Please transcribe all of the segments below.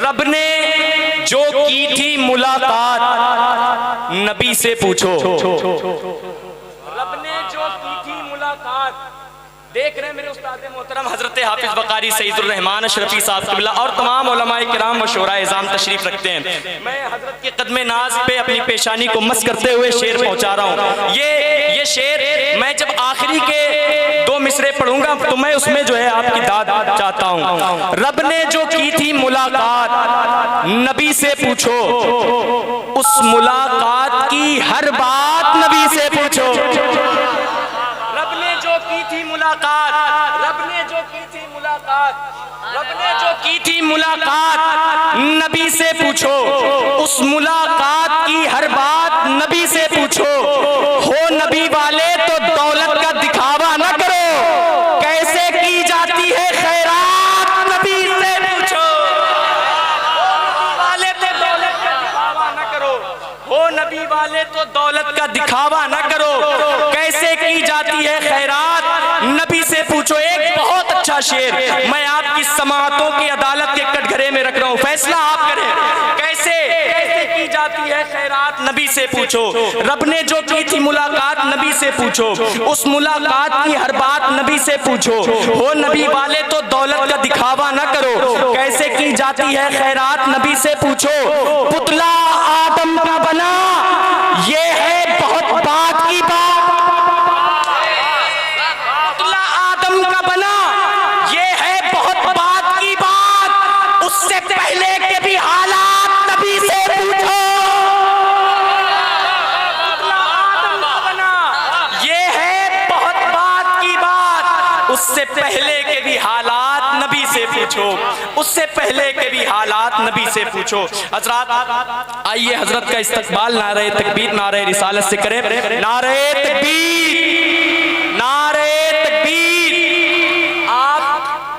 रब ने जो की थी मुलाकात नबी से पूछो। रब ने जो की थी मुलाकात, देख रहे हैं मेरे उस्ताद मोहतरम हजरत हाफिज बकारी सईदुर रहमान अशरफी साहब क़िबला और तमाम उलमाए किराम व शोराए इज़ाम तशरीफ रखते हैं। मैं हजरत के कदमे नाज पे अपनी पेशानी को मस करते हुए शेर पहुंचा रहा हूँ। ये शेर मैं जब आखिरी के 2 मिसरे पढ़ूंगा तो मैं उसमें जो है आपकी दाद चाहता हूँ। रब ने जो की थी मुलाकात नबी से पूछो, उस मुलाकात की हर बात नबी से पूछो। रब ने जो की थी मुलाकात, रब ने जो की थी मुलाकात, रब ने जो की थी मुलाकात नबी से पूछो, उस मुलाकात की हर बात नबी से पूछो। हो नबी वाले तो दौलत का दिखावा न करो, कैसे की जाती है खैरात नबी से पूछो। वाले तो दौलत का दिखावा न करो, हो नबी वाले तो दौलत का दिखावा न करो, कैसे की जाती है खैरात नबी से पूछो। एक बहुत अच्छा शेर मैं आपकी समाअतों की अदालत के कटघरे में रख रहा हूं, फैसला आप करें। कैसे की जाती है खैरात नबी से पूछो। रब ने जो की थी मुलाकात नबी से पूछो, उस मुलाकात की हर बात नबी से पूछो। हो नबी वाले तो दौलत का दिखावा न करो, कैसे की जाती है खैरात नबी से पूछो। पुतला आदम का बना ये है बहुत बात की बात, पहले के भी हालात नबी से पूछो। ये है बहुत बात की बात, उससे पहले के भी हालात नबी से पूछो, उससे पहले के भी हालात नबी से पूछो। हजरत आइए हजरत का इस्तकबाल नारे तकबीर नारे रिसालत से करें। नारे तकबीर, नारे तकबीर।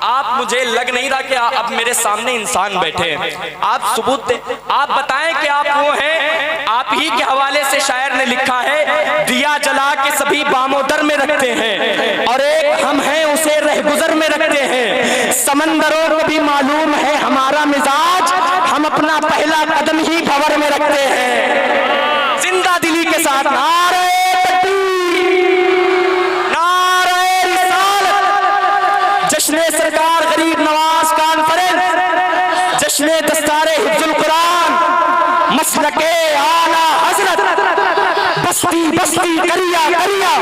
आप मुझे लग नहीं रहा कि अब मेरे सामने इंसान बैठे हैं। आप सबूत दें, आप बताएं कि आप वो हैं। आप ही के हवाले से शायर ने लिखा है, दिया जला के सभी बामोदर में रखते हैं और एक हम हैं उसे रहगुजर में रखते हैं। समंदरों को भी मालूम है हमारा मिजाज, हम अपना पहला कदम ही भंवर में रखते हैं। जिंदा दिली के साथ नारे जश्ने सरकार गरीब नवाज कॉन्फ्रेंस, जश्ने दस्तारे हिफ्जुल कुरान, मसलके आला हजरत बस्ती बस्ती करिया करिया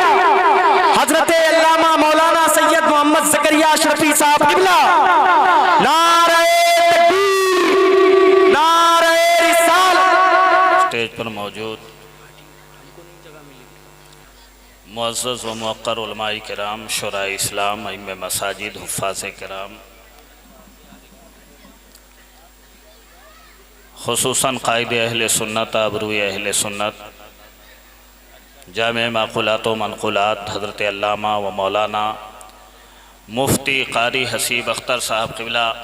हजरत अल्लामा मौलाना सैयद मोहम्मद ज़करिया अशरफी साहब क़िबला। नारे तकबीर, नारे रिसालत। स्टेज पर मौजूद मुअज़्ज़ज़ व मुअक्कर उलमाए किराम, शुराए इस्लाम, इमाम मसाजिद, हुफ़्फ़ाज़े किराम, खुसूसन क़ाइदे अहले सुन्नत, आबरूए अहले सुन्नत, जामे माक़ुलात व मनक़ुलात हज़रत अल्लामा व मौलाना मुफ्ती क़ारी हसीब अख्तर साहब क़िबला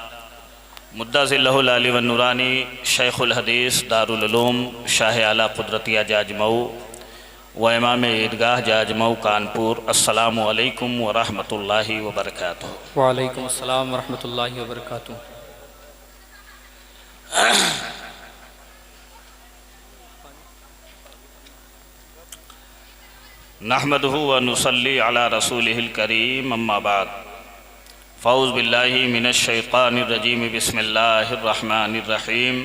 मुद्दज़िल्लहुल आली व नूरानी, शेख़ुल हदीस दारुल उलूम शाह आला क़ुदरतिया जाजमऊ व इमाम ईदगाह जाजमऊ कानपुर, अस्सलामु अलैकुम व रहमतुल्लाहि व बरकातुहू। वालेकुम अस्सलाम व रहमतुल्लाहि व बरकातुहू। नहमदुहु व नुसल्ली अला रसूलिहिल करीम, अम्मा बाद। फ़ौज़ बिल्लाहि मिनश शैतानिर रजीम, बिस्मिल्लाहिर रहमानिर रहीम।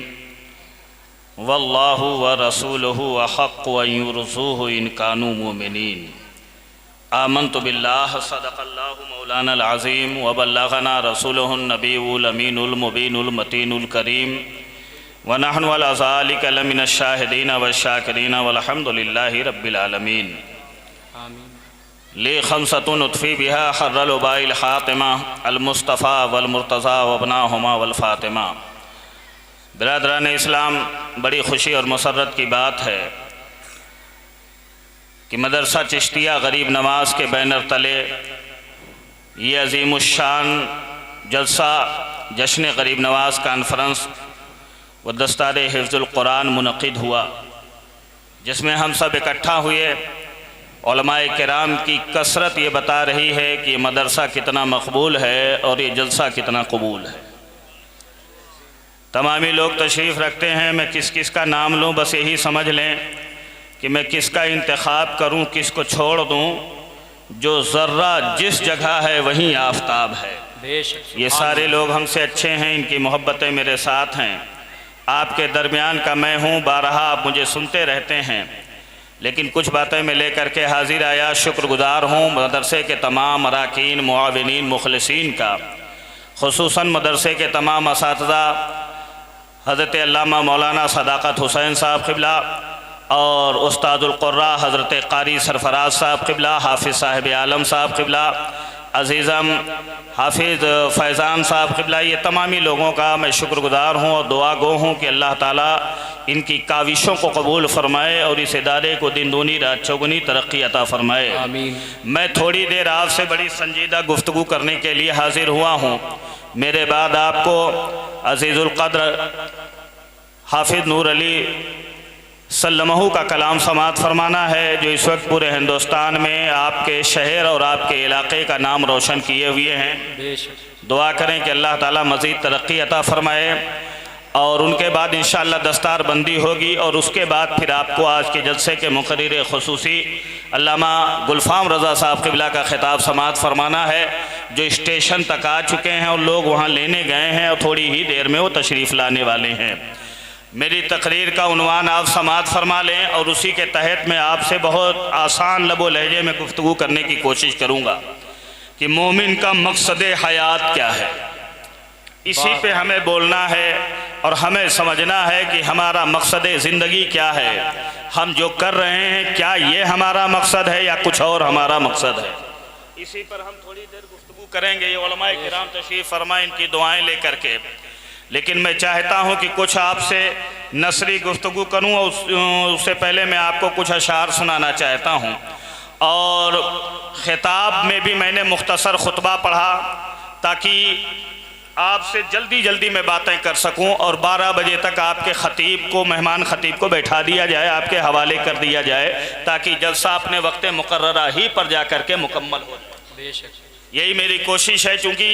वल्लाहु व रसूलुहु अहक़्क़ु अन युरज़ूहु इन कानू मुमिनीन। आमन्तु बिल्लाह सदक़ल्लाहु मौलानल अज़ीम व बल्लग़ना रसूलुहुन नबियुल अमीनुल मुबीनुल मतीनुल करीम व नहनु अला ज़ालिका लमिनश शाहिदीन व शाकिरीन वल्हम्दुलिल्लाहि रब्बिल आलमीन। ली खमसतुन उत्फ़ी बिहा हर्रल उबाइल ख़ातिमा अल मुस्तफ़ा वल मुर्तज़ा व अबनाहुमा वल फ़ातिमा। बिरादरान इस्लाम, बड़ी खुशी और मसरत की बात है कि मदरसा चिश्तिया गरीब नवाज़ के बैनर तले ये अज़ीमुश्शान जलसा जश्न गरीब नवाज़ कॉन्फ्रेंस व दस्तारे हिफ्ज़ुल कुरान मुनक़िद हुआ, जिसमें हम सब इकट्ठा हुए। उलमाए किराम की कसरत ये बता रही है कि ये मदरसा कितना मकबूल है और ये जलसा कितना कबूल है। तमामी लोग तशरीफ़ रखते हैं, मैं किस किस का नाम लूँ, बस यही समझ लें कि मैं किसका इंतखाब करूँ, किसको छोड़ दूँ। जो ज़र्रा जिस जगह है वहीं आफताब है। बेशक ये सारे लोग हमसे अच्छे हैं, इनकी मोहब्बतें मेरे साथ हैं। आपके दरमियान का मैं हूँ, बारहा आप मुझे सुनते रहते हैं, लेकिन कुछ बातें मैं लेकर के हाजिर आया। शुक्रगुजार हूँ मदरसे के तमाम अराकीन, मुआविनीन, मुखलिसीन का, खुसूसन मदरसे के तमाम असातिज़ा, हज़रत अल्लामा मौलाना सदाकत हुसैन साहब क़िबला और उस्तादुल क़ुर्रा हज़रत क़ारी सरफराज साहब क़िबला, हाफिज़ साहिब आलम साहब क़िबला, अज़ीज़म हाफिज़ फैज़ान साहब क़िबला, ये तमामी लोगों का मैं शुक्रगुजार हूँ और दुआ गो हूँ कि अल्लाह ताला इनकी काविशों को कबूल फ़रमाए और इस इदारे को दिन दूनी रात चौगुनी तरक्की अता फ़रमाए। आमीन। मैं थोड़ी देर आपसे बड़ी संजीदा गुफ्तगू करने के लिए हाज़िर हुआ हूँ। मेरे बाद आपको अज़ीज़ुल क़द्र हाफिज़ नूर अली सल्लमहू का कलाम समात फरमाना है, जो इस वक्त पूरे हिंदुस्तान में आपके शहर और आपके इलाके का नाम रोशन किए हुए हैं। बेशक दुआ करें कि अल्लाह ताला मज़ीद तरक्की अता फ़रमाए। और उनके बाद इंशाअल्लाह दस्तार बंदी होगी और उसके बाद फिर आपको आज के जलसे के मुक़र्रिर ख़ुसूसी अल्लामा गुलफ़ाम रज़ा साहब क़िबला का ख़िताब समात फरमाना है, जो स्टेशन तक आ चुके हैं और लोग वहाँ लेने गए हैं और थोड़ी ही देर में वो तशरीफ़ लाने वाले हैं। मेरी तकरीर का उन्वान आप समात फरमा लें और उसी के तहत मैं आपसे बहुत आसान लबो लहजे में गुफ्तगू करने की कोशिश करूँगा कि मोमिन का मकसद हयात क्या है। इसी पे हमें बोलना है और हमें समझना है कि हमारा मकसद ज़िंदगी क्या है, हम जो कर रहे हैं क्या ये हमारा मकसद है या कुछ और हमारा मकसद है। इसी पर हम थोड़ी देर गुफ्तगू करेंगे। ये उलमाए किराम तशरीफ़ फरमाएं, इनकी दुआएं लेकर के। लेकिन मैं चाहता हूँ कि कुछ आपसे नसरी गुफ्तगू करूँ और उससे पहले मैं आपको कुछ अशार सुनाना चाहता हूँ। और ख़िताब में भी मैंने मुख्तसर खुतबा पढ़ा ताकि आपसे जल्दी जल्दी मैं बातें कर सकूं और 12 बजे तक आपके ख़तीब को, मेहमान ख़तीब को बैठा दिया जाए, आपके हवाले कर दिया जाए, ताकि जलसा अपने वक्त मुकर्ररा ही पर जा कर के मुकम्मल हो जाए। बेशक यही मेरी कोशिश है, चूँकि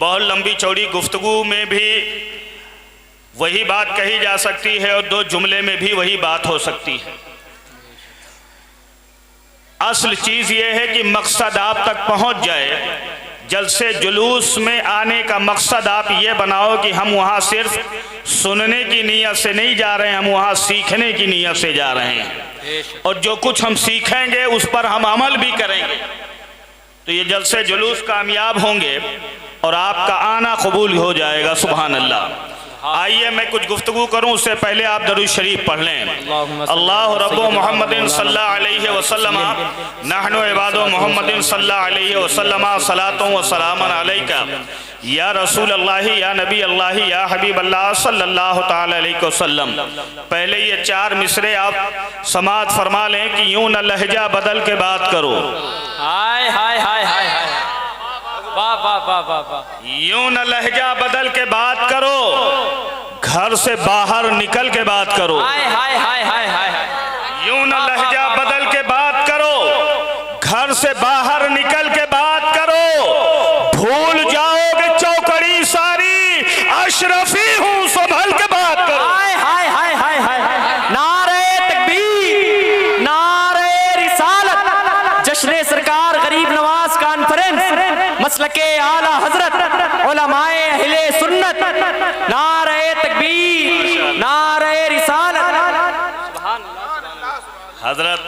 बहुत लंबी चौड़ी गुफ्तगू में भी वही बात कही जा सकती है और 2 जुमले में भी वही बात हो सकती है। असल चीज़ ये है कि मकसद आप तक पहुँच जाए। जलसे जुलूस में आने का मकसद आप ये बनाओ कि हम वहाँ सिर्फ सुनने की नीयत से नहीं जा रहे हैं, हम वहाँ सीखने की नीयत से जा रहे हैं और जो कुछ हम सीखेंगे उस पर हम अमल भी करेंगे, तो ये जलसे जुलूस कामयाब होंगे और आपका आना कबूल हो जाएगा। सुभान अल्लाह। आइए मैं कुछ गुफ्तगू करूं, उससे पहले आप दरूद शरीफ पढ़ लें। अल्लाह रब्बो मुहम्मदिन सल्लल्लाहु अलैहि वसल्लम नहनु इबादो मुहम्मदिन सल्लल्लाहु अलैहि वसल्लम सलातों व सलामन अलैका या रसूल अल्लाह या नबी अल्लाह या हबीब अल्लाह सल्लल्लाहु ताला अलैहि वसल्लम। पहले ये 4 मिसरे आप समात फरमा लें कि यूं न लहजा बदल के बात करो। हाय हाय हाय हाय हाय, वाह वाह वाह वाह वाह। यूं न लहजा बदल के बात करो, घर से बाहर निकल के बात करो। हाय हाय हाय हाय हाय हाय। यूं न लहजा बदल के बात करो, घर से बाहर निकल के बात करो, भूल जाओगे चौकड़ी सारी, अशरफी हूँ संभल के बात करो। हाय हाय हाय हाय हाय। नारे तकबीर, नारे रिसालत, जश्न सरकार गरीब नवाज कॉन्फ्रेंस, मसलके आला हजरत उलमाए अहले सुन्नत, नारे तकबीर, नारे रिसालत। हजरत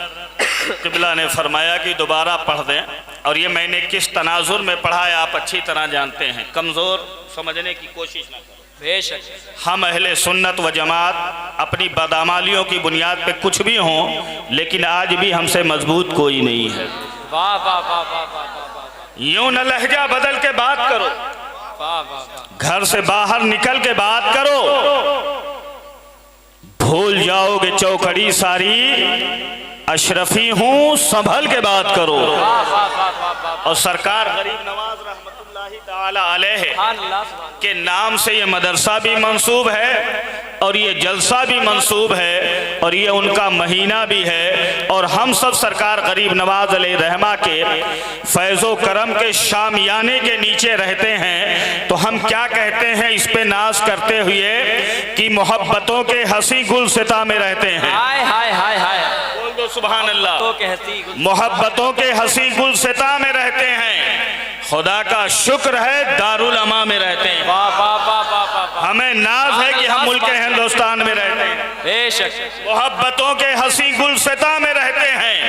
क़िबला ने फरमाया कि दोबारा पढ़ दें, और ये मैंने किस तनाजुर में पढ़ा है आप अच्छी तरह जानते हैं, कमज़ोर समझने की कोशिश न करें। बेशक हम अहले सुन्नत व जमात अपनी बदामालियों की बुनियाद पे कुछ भी हों, लेकिन आज भी हमसे मजबूत कोई नहीं है। वाह वाह वाह वाह वाह। यूं न लहजा बदल के बात करो, वाह वाह वाह। घर से बाहर निकल के बात करो, भूल जाओगे चौकड़ी सारी, अशरफी हूँ संभल के बात करो। और सरकार गरीब नवाज रहमतुल्लाहि ताला अलैह के नाम से ये मदरसा भी मंसूब है और ये जलसा भी मंसूब है और ये उनका महीना भी है, और हम सब सरकार गरीब नवाज अलैहि रहमा के फैज़ो करम के शामियाने के नीचे रहते हैं, तो हम क्या कहते हैं इस पे नाज करते हुए कि मोहब्बतों के हंसी गुलसिता में रहते हैं। हाय हाय हाय हाय, बोल दो सुभान अल्लाह। तो कहती मोहब्बतों के हंसी गुलसिता में रहते हैं, खुदा का शुक्र है दारुल अमा में रहते हैं। वाह वाह वाह वाह वाह, हमें नाज है कि हम मुल्क हिंदुस्तान में रहते हैं, बेशक मोहब्बतों के हंसी गुलसिता में रहते हैं,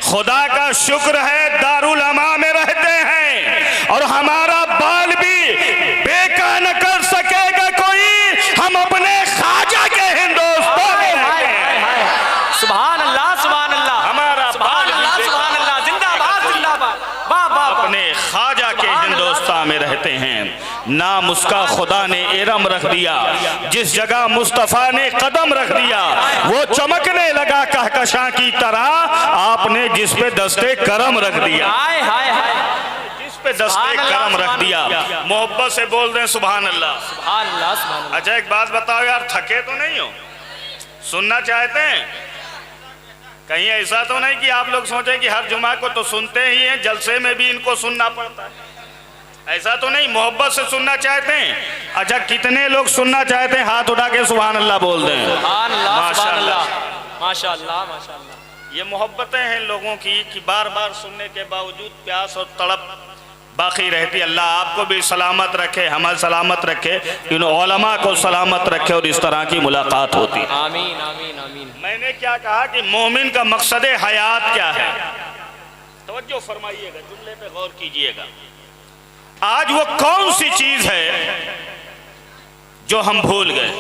खुदा का शुक्र है दारुल अमा में रहते हैं, और हमारा बाल भी बेका न कर सकेगा कोई, हम अपने ख्वाजा के हिंदुस्तान में रहते हैं। सुभान अल्लाह सुभान अल्लाह, हमारा सुभान अल्लाह सुभान अल्लाह, जिंदाबाद जिंदाबाद, वाह वाह वाह। अपने ख्वाजा के हिंदुस्तान में रहते हैं। नाम उसका खुदा ने एरम रख दिया, जिस जगह मुस्तफ़ा ने कदम रख दिया वो चमकने लगा कहकशां की तरह, आपने जिस पे दस्ते करम रख दिया, हाय हाय हाय, जिस पे दस्ते करम रख दिया। मोहब्बत से बोल दें सुभान अल्लाह। सुभान अल्लाह सुभान अल्लाह। अच्छा एक बात बताओ यार, थके तो नहीं हो? सुनना चाहते हैं? कहीं ऐसा तो नहीं कि आप लोग सोचें कि हर जुमा को तो सुनते ही हैं, जलसे में भी इनको सुनना पड़ता है, ऐसा तो नहीं। मोहब्बत से सुनना चाहते हैं? अच्छा कितने लोग सुनना चाहते हैं? हाथ उठा के सुभान अल्लाह बोल दें। सुभान अल्लाह सुभान माशाअल्लाह। अल्लाह, माशाअल्लाह माशाअल्लाह। ये मोहब्बतें हैं लोगों की कि बार बार सुनने के बावजूद प्यास और तड़प बाकी रहती। अल्लाह आपको भी सलामत रखे, हमें सलामत रखे, इन उलमा को सलामत रखे, और इस तरह की मुलाकात होती है। आमीन आमीन आमीन। मैंने क्या कहा कि मोमिन का मकसद हयात क्या है? तवज्जो फरमाइएगा, जुमले पे गौर कीजिएगा। आज वो कौन सी चीज है जो हम भूल गए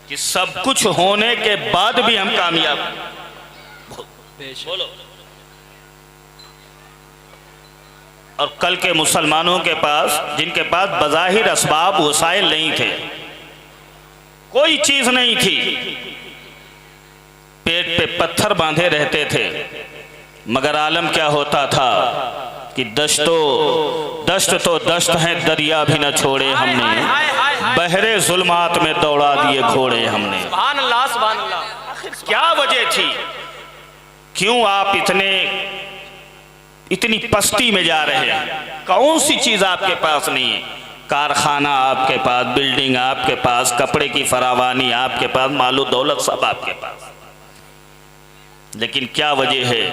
कि सब कुछ होने के बाद भी हम कामयाब? बोलो। और कल के मुसलमानों के पास, जिनके पास बज़ाहिर असबाब वसाइल नहीं थे, कोई चीज नहीं थी, पेट पे पत्थर बांधे रहते थे, मगर आलम क्या होता था कि दश्त तो दश्त है, दरिया भी न छोड़े हमने, बहरे जुल्मात में दौड़ा दिए घोड़े हमने। सुभान अल्लाह सुभान अल्लाह। क्या वजह थी? क्यों आप इतनी पस्ती में जा रहे हैं? कौन सी चीज आपके पास नहीं है? कारखाना आपके पास, बिल्डिंग आपके पास, कपड़े की फरावानी आपके पास, मालो दौलत सब आपके पास, लेकिन क्या वजह है?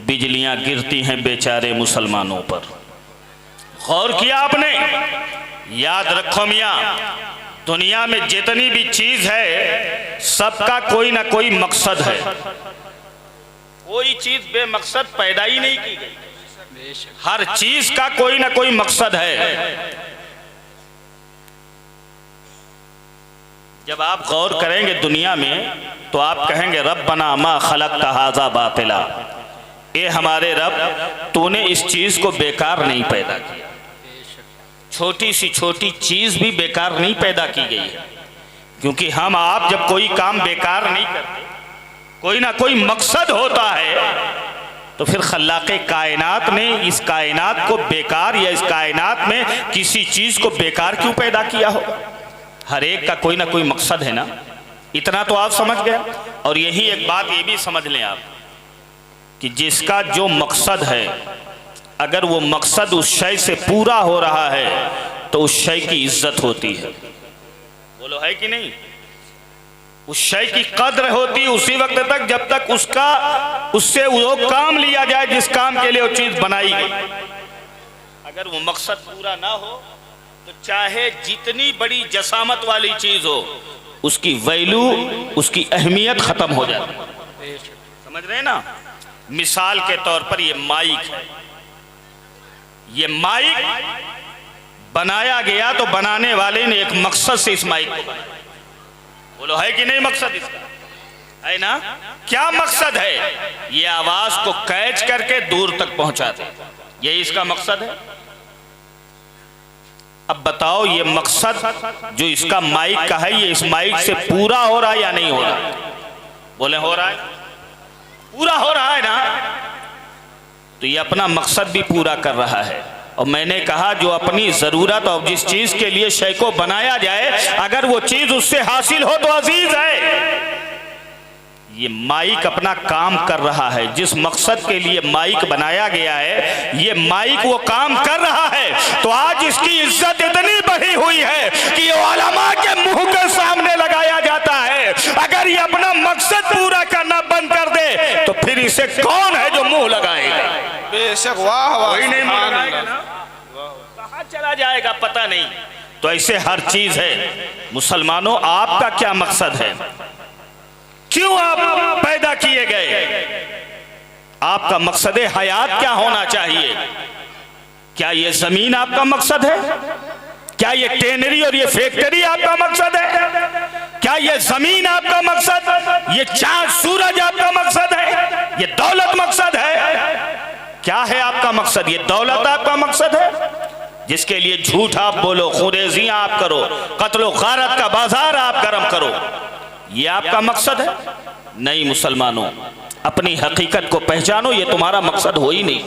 बिजलियां गिरती हैं बेचारे मुसलमानों पर। गौर किया आपने? याद रखो मियाँ, दुनिया में जितनी भी चीज है सबका कोई ना कोई मकसद है, कोई चीज बेमकसद पैदा ही नहीं की गई, हर चीज का कोई ना कोई मकसद है। जब आप गौर करेंगे दुनिया में तो आप कहेंगे रब्बना मा खलक़्ता हाज़ा बातिला, ए हमारे रब तूने इस चीज को बेकार नहीं पैदा किया। छोटी सी छोटी चीज भी बेकार नहीं पैदा की गई है, क्योंकि हम आप जब कोई काम बेकार नहीं करते, कोई ना कोई मकसद होता है, तो फिर खल्लाक़े कायनात ने इस कायनात को बेकार, या इस कायनात में किसी चीज को बेकार क्यों पैदा किया हो? हर एक का कोई ना कोई मकसद है ना, इतना तो आप समझ गए। और यही एक बात ये भी समझ लें आप कि जिसका जो मकसद है, अगर वो मकसद उस शय से पूरा हो रहा है तो उस शय की इज्जत होती है। बोलो है कि नहीं? उस शय की कद्र होती है उसी वक्त तक जब तक उससे वो काम लिया जाए जिस काम के लिए वो चीज बनाई गई। अगर वो मकसद पूरा ना हो तो चाहे जितनी बड़ी जसामत वाली चीज हो, उसकी वैल्यू, उसकी अहमियत खत्म हो जाती है। समझ रहे हैं ना? मिसाल के तौर पर ये माइक है, ये माइक बनाया गया तो बनाने वाले ने एक मकसद से इस माइक को बनाया। बोलो है कि नहीं मकसद इसका? है ना? क्या मकसद है? ये आवाज को कैच करके दूर तक पहुंचा दे, यही इसका मकसद है। अब बताओ ये मकसद जो इसका माइक का है, ये इस माइक से पूरा हो रहा है या नहीं हो रहा? बोले हो रहा है, पूरा हो रहा है ना? तो ये अपना मकसद भी पूरा कर रहा है। और मैंने कहा जो अपनी ज़रूरत और जिस चीज़ के लिए शय को बनाया जाए अगर वो चीज़ उससे हासिल हो तो अजीज है। ये माइक अपना काम कर रहा है, जिस मकसद के लिए माइक बनाया गया है ये माइक वो काम कर रहा है। तो आज इसकी इज्जत इतनी बढ़ी हुई है कि ये उलमा के मुंह के सामने लगाया जाता है। अगर ये अपना मकसद पूरा करना बंद कर दे तो फिर इसे कौन है जो मुंह लगाएगा? बेशक, वाह वाह, कोई नहीं मुंह लगाएगा ना, कहाँ चला जाएगा पता नहीं। तो ऐसे हर चीज है। मुसलमानों, आपका क्या मकसद है? क्यों आप पैदा किए गए? आपका मकसद हयात क्या होना चाहिए? क्या ये जमीन आपका मकसद है? क्या ये टेनरी और ये फैक्ट्री आपका मकसद है? क्या ये जमीन आपका मकसद, ये चांद सूरज आपका मकसद है, ये दौलत मकसद है? क्या है आपका मकसद? ये दौलत आपका मकसद है जिसके लिए झूठ आप बोलो, खुरेजियां आप करो, कत्लो गारत का बाजार आप गर्म करो, ये आपका मकसद है? नहीं मुसलमानों, अपनी हकीकत को पहचानो, ये तुम्हारा मकसद हो ही नहीं।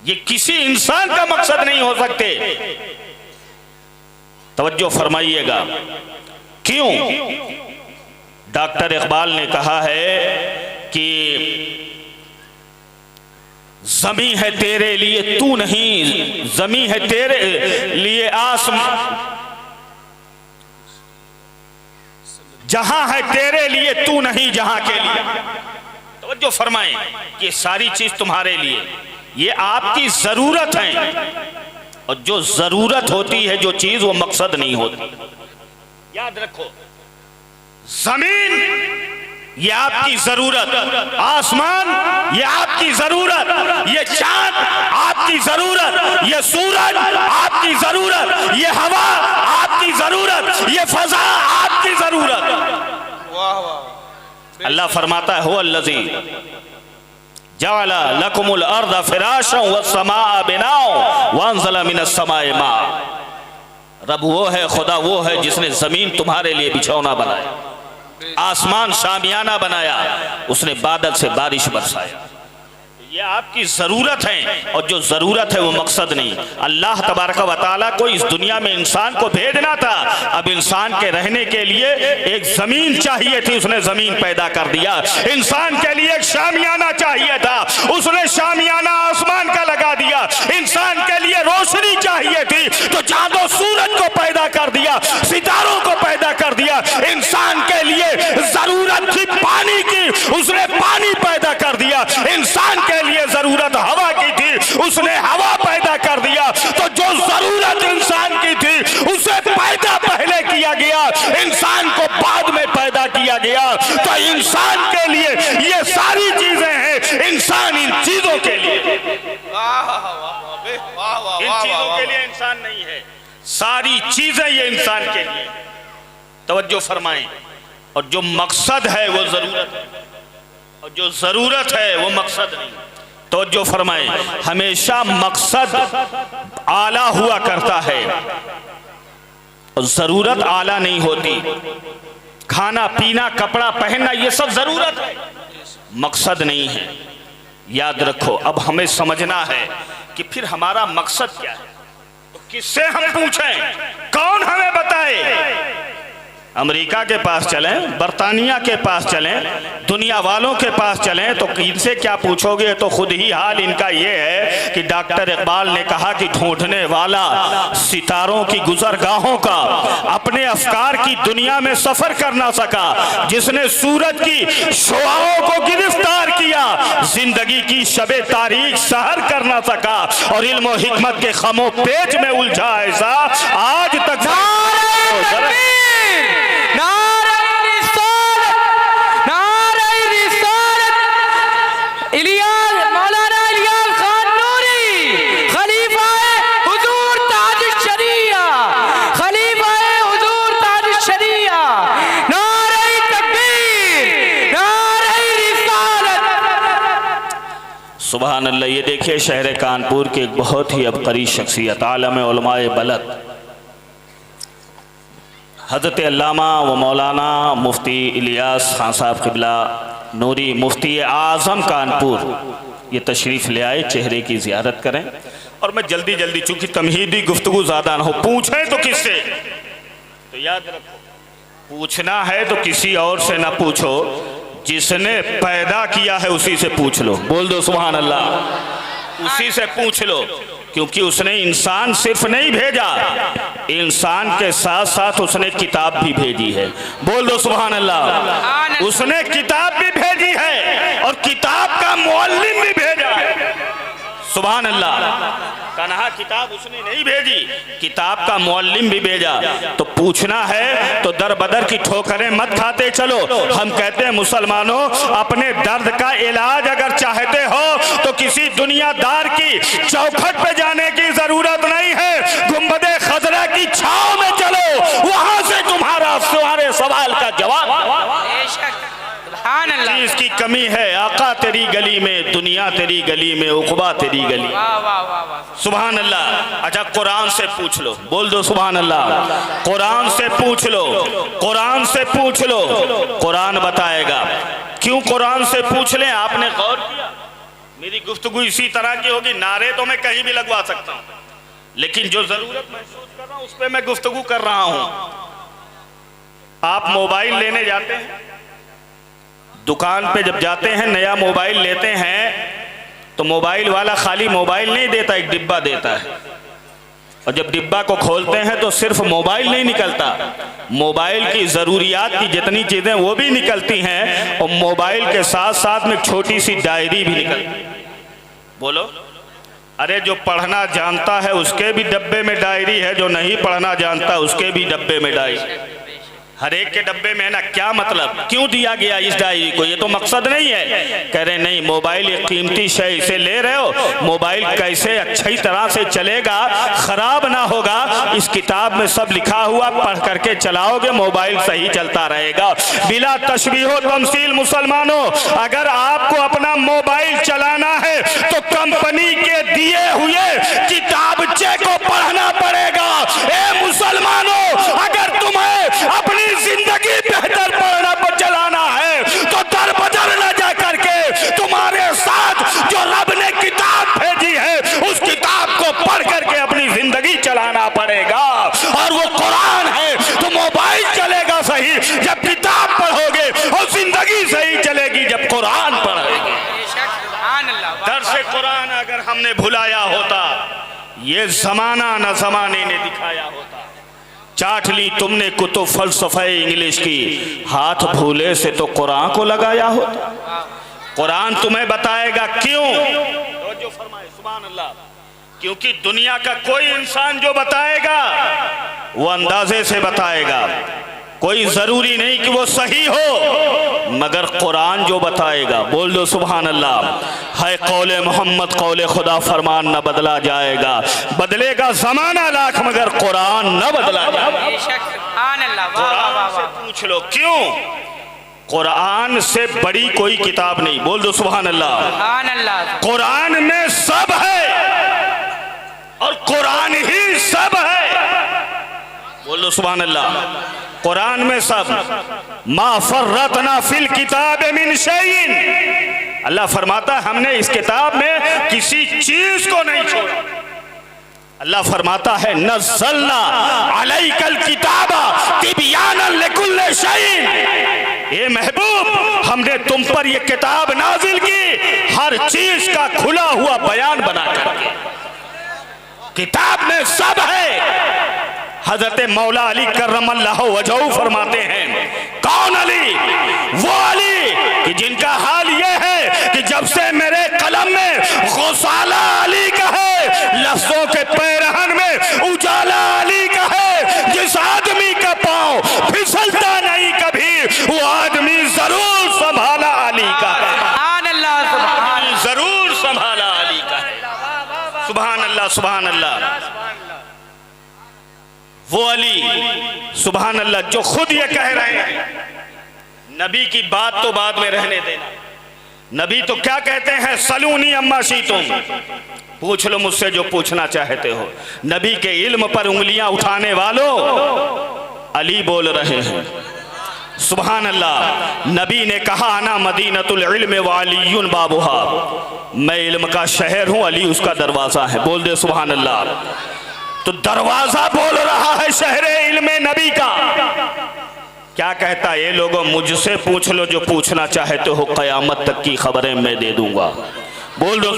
ये किसी इंसान का मकसद नहीं हो सकते। तवज्जो फरमाइएगा। क्यों? डॉक्टर इकबाल ने कहा है कि ज़मीं है तेरे लिए तू नहीं, ज़मीं है तेरे लिए आसमान, जहां है तेरे लिए तू नहीं जहां के लिए। तो जो फरमाएं ये सारी चीज तुम्हारे लिए, ये आपकी जरूरत है। और जो जरूरत होती है जो चीज वो मकसद नहीं होती। याद रखो, जमीन ये आपकी जरूरत, आसमान ये आपकी जरूरत, ये चांद आपकी जरूरत, ये सूरज आपकी जरूरत, ये हवा आपकी जरूरत, ये फजा आपकी जरूरत। वाह वाह। अल्लाह फरमाता है, हो अल्लज़ी जअला लकुमुल अर्द फिराशन वस्समाअ बिनाअ वअंज़ला मिनस समाए मा। रब वो है, खुदा वो है जिसने जमीन तुम्हारे लिए बिछौना बनाया, आसमान शामियाना बनाया, उसने बादल से बारिश बरसाया। ये आपकी ज़रूरत है और जो ज़रूरत है वो मकसद नहीं। अल्लाह तबारक व तआला को इस दुनिया में इंसान को भेजना था, अब इंसान के रहने के लिए एक ज़मीन चाहिए थी, उसने ज़मीन पैदा कर दिया। इंसान के लिए एक शामियाना चाहिए था, उसने शामियाना आसमान का लगा दिया। इंसान के लिए रोशनी चाहिए थी तो चांदो सूरज को पैदा कर दिया, सितारों को पैदा कर दिया। इंसान के लिए ज़रूरत थी पानी की, उसने पानी पैदा कर दिया। इंसान के लिए जरूरत हवा की थी, उसने हवा पैदा कर दिया। तो जो जरूरत इंसान की थी उसे पैदा पहले किया गया, इंसान को बाद में पैदा किया गया। तो इंसान के लिए ये सारी चीजें हैं, इंसान इन चीजों के लिए, इन चीजों के लिए इंसान नहीं है। सारी चीजें ये इंसान के लिए। तवज्जो फरमाएं। और जो मकसद है वो जरूरत है, और जो जरूरत है वो मकसद नहीं। तो जो फरमाए, हमेशा मकसद आला हुआ करता है और जरूरत आला नहीं होती। खाना पीना कपड़ा पहनना ये सब जरूरत है, मकसद नहीं है। याद रखो, अब हमें समझना है कि फिर हमारा मकसद क्या है। तो किससे हम पूछें, कौन हमें बताए? अमेरिका के पास चलें, बरतानिया के पास चलें, दुनिया वालों के पास चलें, तो इनसे क्या पूछोगे? तो खुद ही हाल इनका ये है कि डॉक्टर इकबाल ने कहा कि ढूंढने वाला सितारों की गुजरगाहों का अपने अफकार की दुनिया में सफर कर ना सका, जिसने सूरज की शुआओं को गिरफ्तार किया, जिंदगी की शबे तारीख सहर कर ना सका, और इल्म और हिकमत के खमो पेच में उलझा ऐसा आज तक। सुभान अल्लाह। ये देखिए, शहर कानपुर के एक बहुत ही अबकरी शख्सियत, आलम उलमाए बलद, हज़रत अल्लामा व मौलाना मुफ्ती इलियास खान साहब क़िबला नूरी, मुफ्ती आज़म कानपुर, ये तशरीफ़ ले आए, चेहरे की ज़ियारत करें। और मैं जल्दी जल्दी, चूँकि तमहीदी गुफ्तगू ज़्यादा ना हो, पूछें तो किससे, तो याद रखो पूछना है तो किसी और से ना पूछो, जिसने पैदा किया है उसी से पूछ लो। बोल दो सुभान अल्लाह। उसी से पूछ लो, क्योंकि उसने इंसान सिर्फ नहीं भेजा, इंसान के साथ साथ उसने किताब भी भेजी है। बोल दो सुभान अल्लाह। उसने किताब भी भेजी है और किताब का मुअल्लिम भी भेजा है। सुभान अल्लाह। कन्हा किताब उसने नहीं भेजी, किताब का मुअल्लिम भी भेजा। तो पूछना है तो दर बदर की ठोकरें मत खाते चलो। हम कहते हैं मुसलमानों, अपने दर्द का इलाज अगर चाहते हो तो किसी दुनियादार की चौखट पे जाने की जरूरत नहीं है, गुंबदे खजरा की छांव में चलो, वहां से तुम्हारे सवाल का जवाब। चीज की कमी है, आका तेरी गली में, दुनिया तेरी गली में, उक़बा तेरी गली। सुभान अल्लाह। अच्छा, कुरान से पूछ लो। बोल दो सुभान अल्लाह। कुरान से पूछ लो, कुरान से पूछ लो, कुरान बताएगा। क्यों कुरान से पूछ लें? आपने गौर किया? मेरी गुफ्तगू इसी तरह की होगी, नारे तो मैं कहीं भी लगवा सकता हूँ, लेकिन जो जरूरत महसूस कर रहा हूँ उस पर मैं गुफ्तगू कर रहा हूँ। आप मोबाइल लेने जाते हैं, दुकान पे जब जाते हैं नया मोबाइल लेते हैं तो मोबाइल वाला खाली मोबाइल नहीं देता, एक डिब्बा देता है। और जब डिब्बा को खोलते हैं तो सिर्फ मोबाइल नहीं निकलता, मोबाइल की ज़रूरियात की जितनी चीज़ें वो भी निकलती हैं, और मोबाइल के साथ साथ में एक छोटी सी डायरी भी निकलती है। बोलो, अरे जो पढ़ना जानता है उसके भी डब्बे में डायरी है, जो नहीं पढ़ना जानता उसके भी डब्बे में डायरी। हर एक के डब्बे में है ना। क्या मतलब, क्यों दिया गया इस डायरी को? ये तो मकसद नहीं है। कह रहे नहीं, मोबाइल एक कीमती शय, इसे ले रहे हो, मोबाइल कैसे अच्छी तरह से चलेगा, खराब ना होगा, इस किताब में सब लिखा हुआ, पढ़ करके चलाओगे मोबाइल सही चलता रहेगा। बिला तशबीह तमसील मुसलमानों, अगर आपको अपना मोबाइल चलाना है तो कंपनी के दिए हुए किताबचे को पढ़ना पड़ेगा। ए मुसलमानों, अगर तुम्हें अपनी जिंदगी बेहतर पढ़ना पर चलाना है तो दर बदर न जा करके तुम्हारे साथ जो रब ने किताब भेजी है उस किताब को पढ़ करके अपनी जिंदगी चलाना पड़ेगा। और वो कुरान है। तो मोबाइल चलेगा सही जब किताब पढ़ोगे, और जिंदगी सही चलेगी जब कुरान पढ़ोगे। दर्स कुरान अगर हमने भुलाया होता, ये जमाना न जमाने ने दिखाया होता। चाट ली तुमने कुतुब फलसफे इंग्लिश की, हाथ भूले से तो कुरान को लगाया होता। कुरान तुम्हें बताएगा क्यों। जो फरमाए सुभान अल्लाह। क्योंकि दुनिया का कोई इंसान जो बताएगा वो अंदाजे से बताएगा, कोई जरूरी नहीं कि वो सही हो, मगर कुरान जो बताएगा, बोल दो सुभान अल्लाह। है कौले मोहम्मद कौले खुदा, फरमान न बदला जाएगा, बदलेगा जमाना लाख मगर कुरान न बदला जाएगा। कुरान से पूछ लो क्यों। कुरान से बड़ी कोई किताब नहीं। बोल दो सुभान अल्लाह। कुरान में सब है और कुरान ही सब है। बोल दो सुभान अल्लाह। कुरान में सब, मा फर्रतना फिल किताब मिन शैइन, अल्लाह फरमाता हमने इस किताब में किसी चीज को नहीं छोड़ा। अल्लाह फरमाता है नज़्ज़लना अलैकल किताबा तिबयानन लिकुल्लि शैइन, ए महबूब हमने तुम पर यह किताब नाजिल की हर चीज का खुला हुआ बयान बना करके। किताब में सब है। हजरत मौला अली करमल्लाहु वजहू फरमाते हैं, कौन अली? वो अली कि जिनका हाल ये है कि जब से मेरे कलम में गौसाला अली का है, लफ्जों के पैरहन में उजाला अली का है, जिस आदमी का पांव फिसलता नहीं कभी वो आदमी जरूर संभाला अली का है, जरूर संभाला अली का है। सुभान अल्लाह, सुभान अल्लाह। वो अली सुभान अल्लाह जो खुद ये कह रहे हैं, नबी की बात तो बाद में रहने देना। नबी तो क्या कहते हैं, सलूनी अम्मा शी, तुम पूछ लो मुझसे जो पूछना चाहते हो। नबी के इल्म पर उंगलियां उठाने वालों, अली बोल रहे हैं। सुभान अल्लाह। नबी ने कहा, अना मदीनतुल इल्म व अलीयुन बाबुहा, मैं इल्म का शहर हूँ, अली उसका दरवाज़ा है। बोल दे सुभान अल्लाह। तो दरवाज़ा बोल रहा है शहरे इल्म नबी का। क्या कहता है? ये लोगों मुझसे पूछ लो जो पूछना चाहते हो, क़यामत तक की खबरें मैं दे दूंगा। बोल दो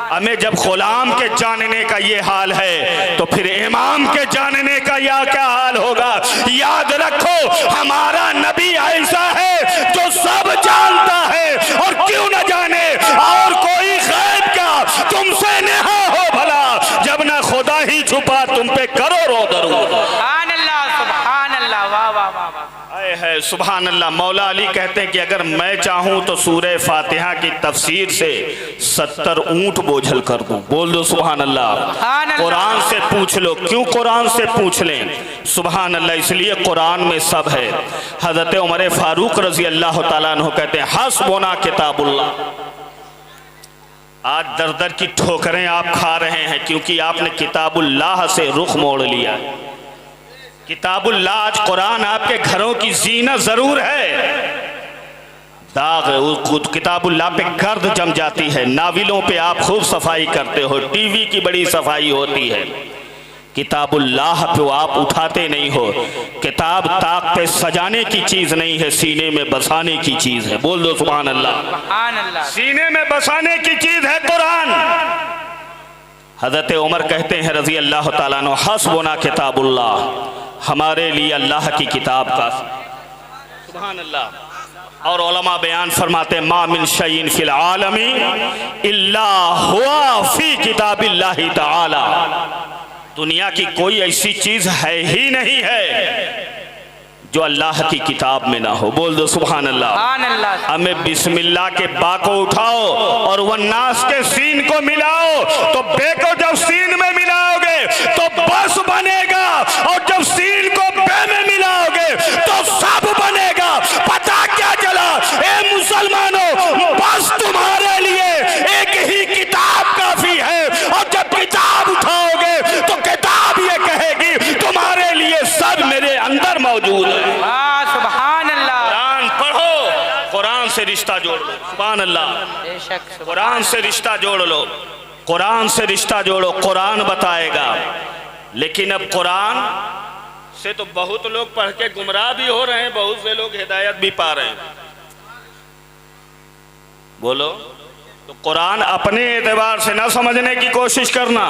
हमें जब गुलाम के जानने का ये हाल है तो फिर इमाम के जानने का या क्या हाल होगा। याद रखो हमारा नबी ऐसा है जो सब जानता है, और क्यों न जाने, और कोई गैब क्या तुमसे नेहा हो भला, जब ना खुदा ही छुपा तुम पे करोड़ों दरूद। सुभान अल्लाह, वाह वाह वाह वाह है सुभान अल्लाह। मौला अली कहते हैं कि अगर मैं चाहूं तो सूरह फातिहा की तफसीर से 70 ऊंट बोझल कर दूं। बोल दो सुभान अल्लाह। कुरान से पूछ लो। क्यों कुरान से पूछ लें? सुभान अल्लाह, इसलिए कुरान में सब है। हजरत उमर फारूक रजी अल्लाह तआला अन्हु कहते हैं हस्बुना किताबुल्लाह। आज दर दर की ठोकरें आप खा रहे हैं क्योंकि आपने किताबुल्लाह से रुख मोड़ लिया। किताबुल्लाह, आज कुरान आपके घरों की जीनत जरूर है, दाग किताबुल्लाह पे गर्द जम जाती है। नाविलों पे आप खूब सफाई करते हो, टीवी की बड़ी सफाई होती है, किताबुल्लाह पे आप उठाते नहीं हो। किताब ताक पे सजाने की चीज नहीं है, सीने में बसाने की चीज है। बोल दो सुभान अल्लाह। सीने में बसाने की चीज है कुरान। हजरत उमर कहते हैं रजी अल्लाह तआला अन्हु हस्बुना किताबुल्लाह, हमारे लिए अल्लाह की किताब का। सुभान अल्लाह। और उलमा बयान फरमाते मा मिन शैइन फिल आलमी इल्ला हुआ फी किताबिल्लाहि तआला। दुनिया की कोई ऐसी चीज है ही नहीं है जो अल्लाह की किताब में ना हो। बोल दो सुभान अल्लाह। हमें बिस्मिल्लाह के बा को उठाओ और वन्नास के सीन को मिलाओ, तो बे को जब सीन में मिलाओगे तो बस बनेगा, और जब सीन को बे में मिलाओगे तो सब बनेगा। पता क्या चला? ए मुसलमानों, बस तुम्हारे लिए एक ही किताब काफी है, और जब किताब उठाओगे तो किताब ये कहेगी तुम्हारे लिए सब मेरे अंदर मौजूद है। सुभान अल्लाह। कुरान पढ़ो, कुरान से रिश्ता जोड़ लो। सुभान अल्लाह। कुरान से रिश्ता जोड़ लो, कुरान से रिश्ता जोड़ो, कुरान बताएगा। लेकिन अब कुरान से तो बहुत लोग पढ़ के गुमराह भी हो रहे हैं, बहुत से लोग हिदायत भी पा रहे हैं। बोलो, तो कुरान अपने एतबार से ना समझने की कोशिश करना,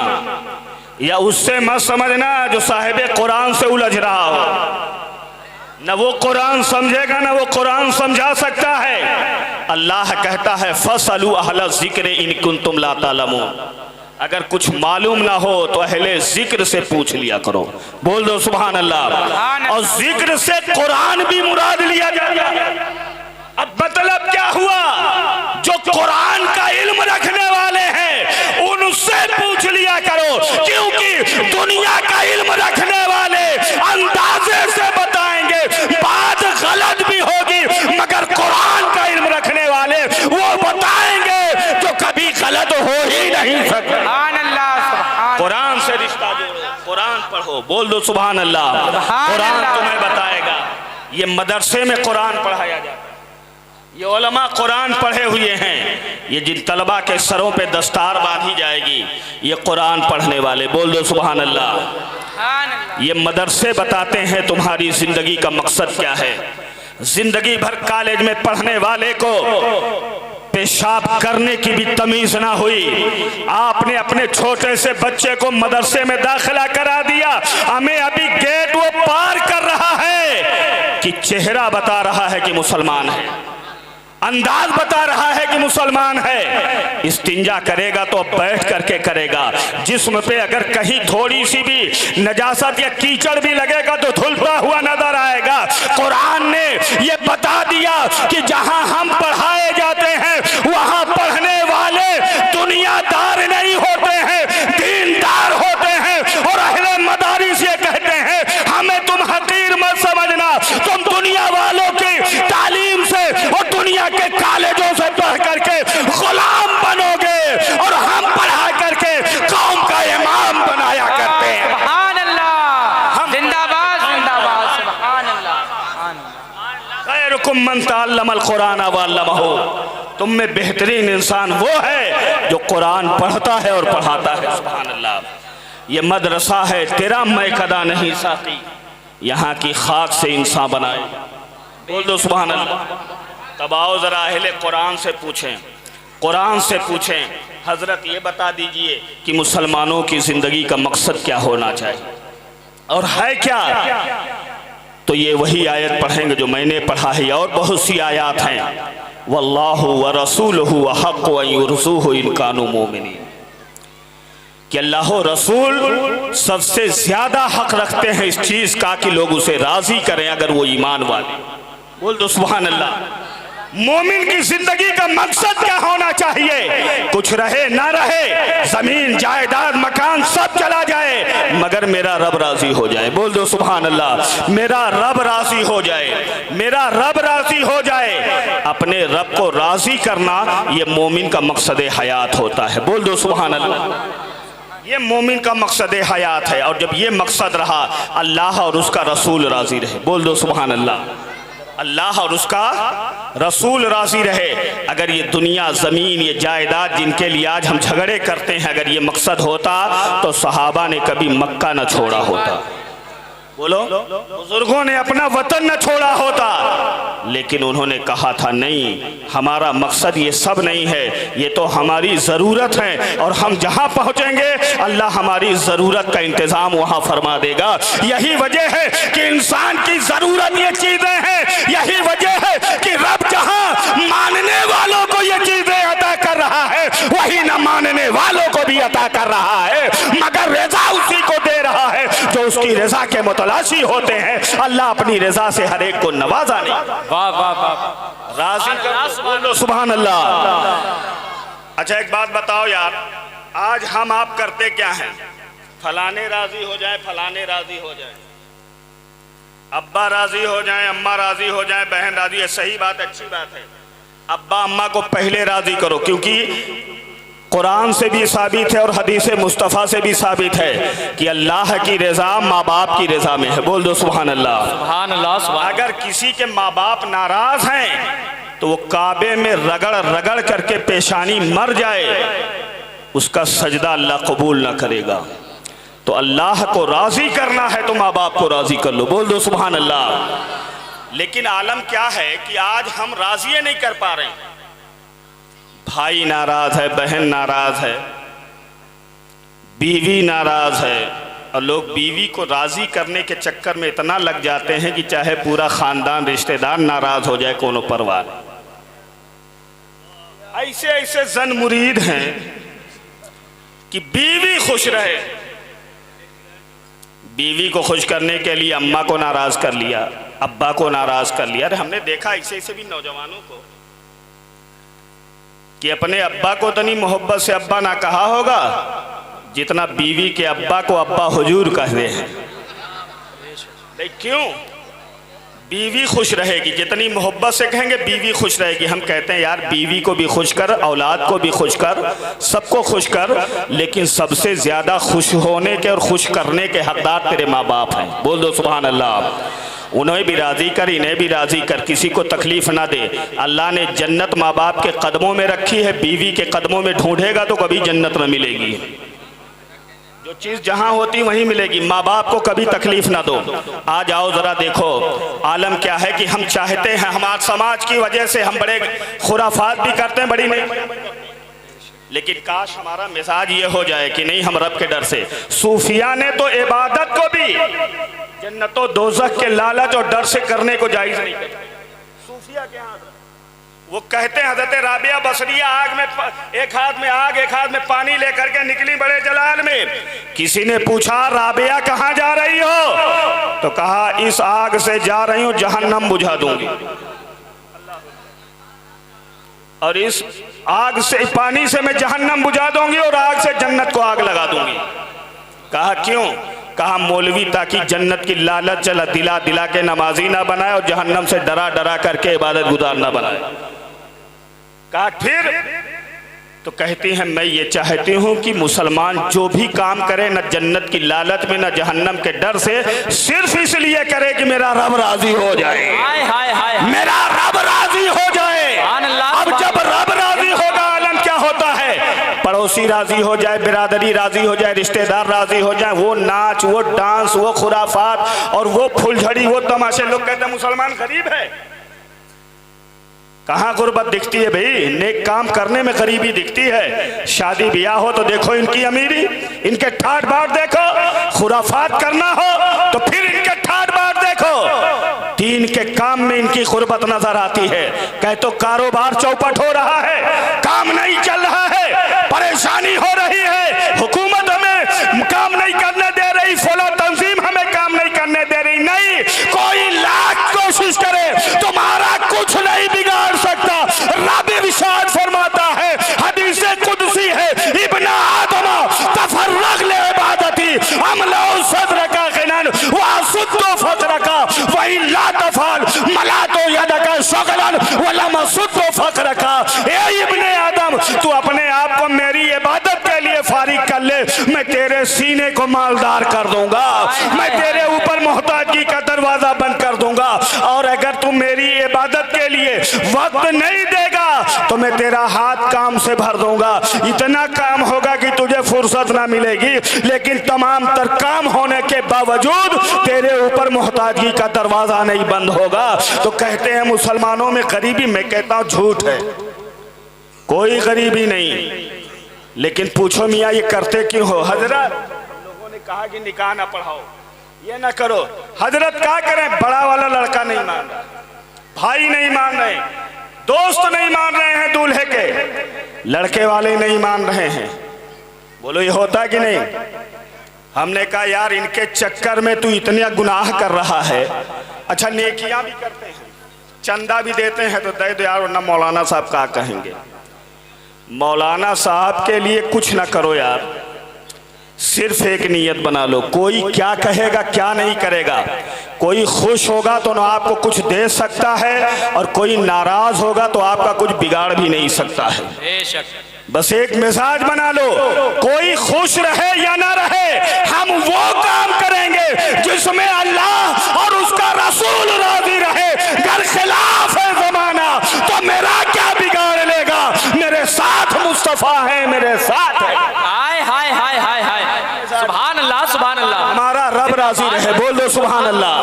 या उससे मत समझना जो साहिब कुरान से उलझ रहा हो। न वो कुरान समझेगा न वो कुरान समझा सकता है। अल्लाह कहता है फसलू अहल जिक्र इन कुंतुम ला तालमून। अगर कुछ मालूम ना हो तो अहले जिक्र से पूछ लिया करो। बोल दो सुभान अल्लाह। और जिक्र से कुरान भी मुराद लिया जाता है। अब मतलब क्या हुआ? जो कुरान का इल्म रखने वाले हैं उनसे पूछ लिया करो, क्योंकि दुनिया का इल्म रखने वाले अंदाजे से बताएंगे, बात गलत भी होगी, मगर कुरान का इल्म रखने वाले वो बताएंगे जो कभी गलत हो ही नहीं सकता। कुरान से रिश्ता जोड़ो, कुरान पढ़ो। बोल दो सुभान अल्लाह। कुरान तुम्हें बताएगा। ये मदरसे में कुरान पढ़ाया जाता है, ये उलमा कुरान पढ़े हुए हैं। ये जिन तलबा के सरों पे दस्तार बांधी जाएगी ये कुरान पढ़ने वाले। बोल दो सुभान अल्लाह। ये मदरसे बताते हैं तुम्हारी जिंदगी का मकसद क्या है। जिंदगी भर कॉलेज में पढ़ने वाले को पेशाब करने की भी तमीज ना हुई, आपने अपने छोटे से बच्चे को मदरसे में दाखिला करा दिया। हमें अभी गेट वो पार कर रहा है कि चेहरा बता रहा है कि मुसलमान है, अंदाज बता रहा है कि मुसलमान है। इस्तिंजा करेगा तो बैठ करके करेगा। जिस्म पे अगर कहीं थोड़ी सी भी नजासत या कीचड़ भी लगेगा तो धुलता हुआ नजर आएगा। कुरान ने ये बता दिया कि जहां हम पढ़ाए जाते हैं वहां पढ़ने वाले दुनियादार नहीं होते हैं, दीनदार होते हैं। और अहले मदारिस ये कहते हैं हमें तुम हकीर मत समझना, तुम दुनिया वालों की तालीम से और दुनिया के कॉलेजों से पढ़ करके गुलाम बनोगे, और हम पढ़ा करके कौम का इमाम बनाया करते हैं। सुभान अल्लाह। जिंदाबाद जिंदाबाद। सुभान अल्लाह। खैरुकुम मन तअल्लमल कुरान व अल्लमहु। तुम में बेहतरीन इंसान वो है जो कुरान पढ़ता है और पढ़ाता है। सुभान अल्लाह। ये मदरसा है तेरा मैं कदा नहीं साकी, यहाँ की खाक से इंसान बनाए। बोल दो सुभान अल्लाह। तब आओ ज़रा अहले कुरान से पूछें, कुरान से पूछें, हज़रत ये बता दीजिए कि मुसलमानों की ज़िंदगी का मकसद क्या होना चाहिए और है क्या। तो ये वही आयत पढ़ेंगे जो मैंने पढ़ा है, और बहुत सी आयत हैं। वल्लाहु व रसूलुहु अहक्कु अन युरज़ूहु इन कानू मोमिनीन, कि अल्लाह रसूल सबसे ज्यादा हक रखते हैं इस चीज का कि लोग उसे राजी करें अगर वो ईमान वाले। बोल दो सुभान अल्लाह। मोमिन की जिंदगी का मकसद क्या होना चाहिए? कुछ रहे ना रहे, जमीन जायदाद मकान सब चला जाए, मगर मेरा रब राजी हो जाए। बोल दो सुभान अल्लाह। मेरा रब राजी हो जाए, मेरा रब राजी हो जाए। अपने रब को राजी करना ये मोमिन का मकसद हयात होता है। बोल दो सुभान अल्लाह। ये मोमिन का मकसद हयात है। और जब ये मकसद रहा अल्लाह और उसका रसूल राजी रहे। बोल दो सुभान अल्लाह। अल्लाह और उसका रसूल राजी रहे। अगर ये दुनिया ज़मीन ये जायदाद जिनके लिए आज हम झगड़े करते हैं, अगर ये मकसद होता तो सहाबा ने कभी मक्का न छोड़ा होता। बोलो, बुजुर्गों ने अपना वतन न छोड़ा होता, लेकिन उन्होंने कहा था नहीं, हमारा मकसद ये सब नहीं है, ये तो हमारी ज़रूरत है और हम जहाँ पहुँचेंगे अल्लाह हमारी ज़रूरत का इंतज़ाम वहाँ फरमा देगा। यही वजह है कि इंसान की ज़रूरत ये चीज़ें हैं, यही वजह है कि रब जहाँ मानने वालों को ये चीज़ें अता कर रहा है वही न मानने वालों को भी अता कर रहा है, मगर रज़ा उसी को दे रहा है जो उसकी रज़ा के मुतलाशी होते हैं। अल्लाह अपनी रज़ा से हर एक को नवाजा नहीं। वाह वाह वाह। राजी कर सुभान अल्लाह। अच्छा एक बात बताओ यार, आज हम आप करते क्या हैं? फलाने राजी हो जाए, फलाने राजी हो जाए, अब्बा राजी हो जाए, अम्मा राजी हो जाए, बहन राजी है। सही बात, अच्छी बात है। अब्बा अम्मा को पहले राजी करो, क्योंकि कुरान से भी साबित है और हदीस मुस्तफ़ा से भी साबित है कि अल्लाह की रज़ा माँ बाप की रज़ा में है। बोल दो सुभान अल्लाह। सुभान अल्लाह, सुभान। अगर किसी के माँ बाप नाराज हैं तो वो काबे में रगड़ रगड़ करके पेशानी मर जाए, उसका सजदा अल्लाह कबूल ना करेगा। तो अल्लाह को राजी करना है तो माँ बाप को राजी कर लो। बोल दो सुभान अल्लाह। लेकिन आलम क्या है कि आज हम राजी नहीं कर पा रहे हैं। भाई नाराज है, बहन नाराज है, बीवी नाराज है, और लोग बीवी को राजी करने के चक्कर में इतना लग जाते हैं कि चाहे पूरा खानदान रिश्तेदार नाराज हो जाए, कोनो परवाह नहीं। ऐसे ऐसे जन मुरीद हैं कि बीवी खुश रहे, बीवी को खुश करने के लिए अम्मा को नाराज कर लिया, अब्बा को नाराज कर लिया। अरे हमने देखा ऐसे ऐसे भी नौजवानों को कि अपने अब्बा को इतनी मोहब्बत से अब्बा ना कहा होगा जितना बीवी के अब्बा को अब्बा हुजूर कहते हैं। क्यों? बीवी खुश रहेगी, जितनी मोहब्बत से कहेंगे बीवी खुश रहेगी। हम कहते हैं यार बीवी को भी खुश कर, औलाद को भी खुश कर, सबको खुश कर, लेकिन सबसे ज़्यादा खुश होने के और खुश करने के हकदार तेरे माँ बाप हैं। बोल दो सुभान अल्लाह। उन्हें भी राज़ी कर, इन्हें भी राज़ी कर, किसी को तकलीफ़ ना दे। अल्लाह ने जन्नत माँ बाप के कदमों में रखी है, बीवी के कदमों में ढूंढेगा तो कभी जन्नत न मिलेगी। जो चीज़ जहाँ होती वहीं मिलेगी। माँ बाप को कभी तकलीफ़ ना दो। आ जाओ ज़रा देखो आलम क्या है कि हम चाहते हैं, हमारे समाज की वजह से हम बड़े खुराफात भी करते हैं, बड़ी नहीं, लेकिन काश हमारा मिजाज ये हो जाए कि नहीं, हम रब के डर से। सूफिया ने तो इबादत को भी जन्नतो दोज़ख के लालच और डर से करने को जायज़ नहीं किया। सूफिया के यहाँ वो कहते हैं, हज़रत राबिया बसरिया आग में, एक हाथ में आग एक हाथ में पानी लेकर के निकली बड़े जलाल में। किसी ने पूछा राबिया कहाँ जा रही हो? तो कहा इस आग से जा रही हूँ जहन्नम बुझा दूंगी, और इस आग से, पानी से मैं जहन्नम बुझा दूंगी और आग से जन्नत को आग लगा दूंगी। कहा क्यों? कहा मौलवी ताकि जन्नत की लालच चला दिला दिला के नमाजी ना बनाए और जहन्नम से डरा डरा करके इबादत गुजार ना बनाए। कहा फिर? तो कहती हैं मैं ये चाहती हूँ कि मुसलमान जो भी काम करे न जन्नत की लालच में न जहन्नम के डर से, सिर्फ इसलिए करे कि मेरा रब राजी हो जाए, हाय हाय हाय, मेरा रब राजी हो जाए। अब जब रब पड़ोसी राजी हो जाए, बिरादरी राजी हो जाए, रिश्तेदार राजी हो जाए, वो नाच, वो डांस, वो खुराफात और वो फुलझड़ी, वो तमाशे, लोग कहते हैं मुसलमान गरीब है। कहाँ गुर्बत दिखती है भाई? नेक काम करने में गरीबी दिखती है। शादी ब्याह हो तो देखो इनकी अमीरी, इनके ठाट बाट देखो। खुराफात करना हो तो फिर इनके ठाट बाट देखो। दीन के काम में इनकी गुर्बत नजर आती है। कह तो कारोबार चौपट हो रहा है, काम नहीं चल रहा है, परेशानी हो रही है, हुकूमत हमें काम नहीं करने दे रही, फला तंजीम हमें काम नहीं करने दे रही। नहीं, कोई लाख कोशिश करे तुम्हारा कुछ नहीं बिगाड़ सकता। रब इरशाद फरमाता है, हदीस कुदसी है, इब्न आदम तफर्रग ले इबादती अमला सदरका गिनन व सुद्दो फकरका व इल्ला तफाल मला तो यदका शगलन व लम सुद्दो फकरका। ए इब्न आदम, तू अपने आप को मेरी इबादत के लिए फारिग कर ले, मैं तेरे सीने को मालदार कर दूंगा, मैं तेरे ऊपर मोहताजी का दरवाजा बंद कर दूंगा। और अगर तू मेरी इबादत के लिए वक्त नहीं देगा तो मैं तेरा हाथ काम से भर दूंगा। इतना काम होगा कि तुझे फुर्सत ना मिलेगी, लेकिन तमाम तर काम होने के बावजूद तेरे ऊपर मोहताजी का दरवाजा नहीं बंद होगा। तो कहते हैं मुसलमानों में गरीबी, मैं कहता हूं झूठ है, कोई गरीबी नहीं। लेकिन पूछो मियाँ ये करते क्यों हो? हजरत, लोगों ने कहा कि निकाह ना पढ़ाओ, ये ना करो। हजरत क्या करें? बड़ा वाला लड़का नहीं मान रहा, भाई नहीं मान रहे, दोस्त नहीं मान रहे हैं, दूल्हे के लड़के वाले नहीं मान रहे हैं। बोलो ये होता कि नहीं? हमने कहा यार इनके चक्कर में तू इतने गुनाह कर रहा है। अच्छा नेकियां भी करते हैं, चंदा भी देते हैं तो दे दो यार, वरना मौलाना साहब क्या कहेंगे। मौलाना साहब के लिए कुछ ना करो यार, सिर्फ एक नियत बना लो, कोई क्या कहेगा क्या नहीं करेगा। कोई खुश होगा तो ना आपको कुछ दे सकता है, और कोई नाराज होगा तो आपका कुछ बिगाड़ भी नहीं सकता है। बेशक। बस एक मिजाज बना लो, कोई खुश रहे या ना रहे, हम वो काम करेंगे जिसमें अल्लाह और उसका रसूल राजी रहे। अगर खिलाफ है जमाना तो मेरा क्या बिगाड़ लेगा? मेरे साथ मुस्तफा है, मेरे साथ है। हाय हाय हाय हाय हाय, सुभान अल्लाह सुभान अल्लाह। हमारा रब राजी रहे, बोल दो सुभान अल्लाह।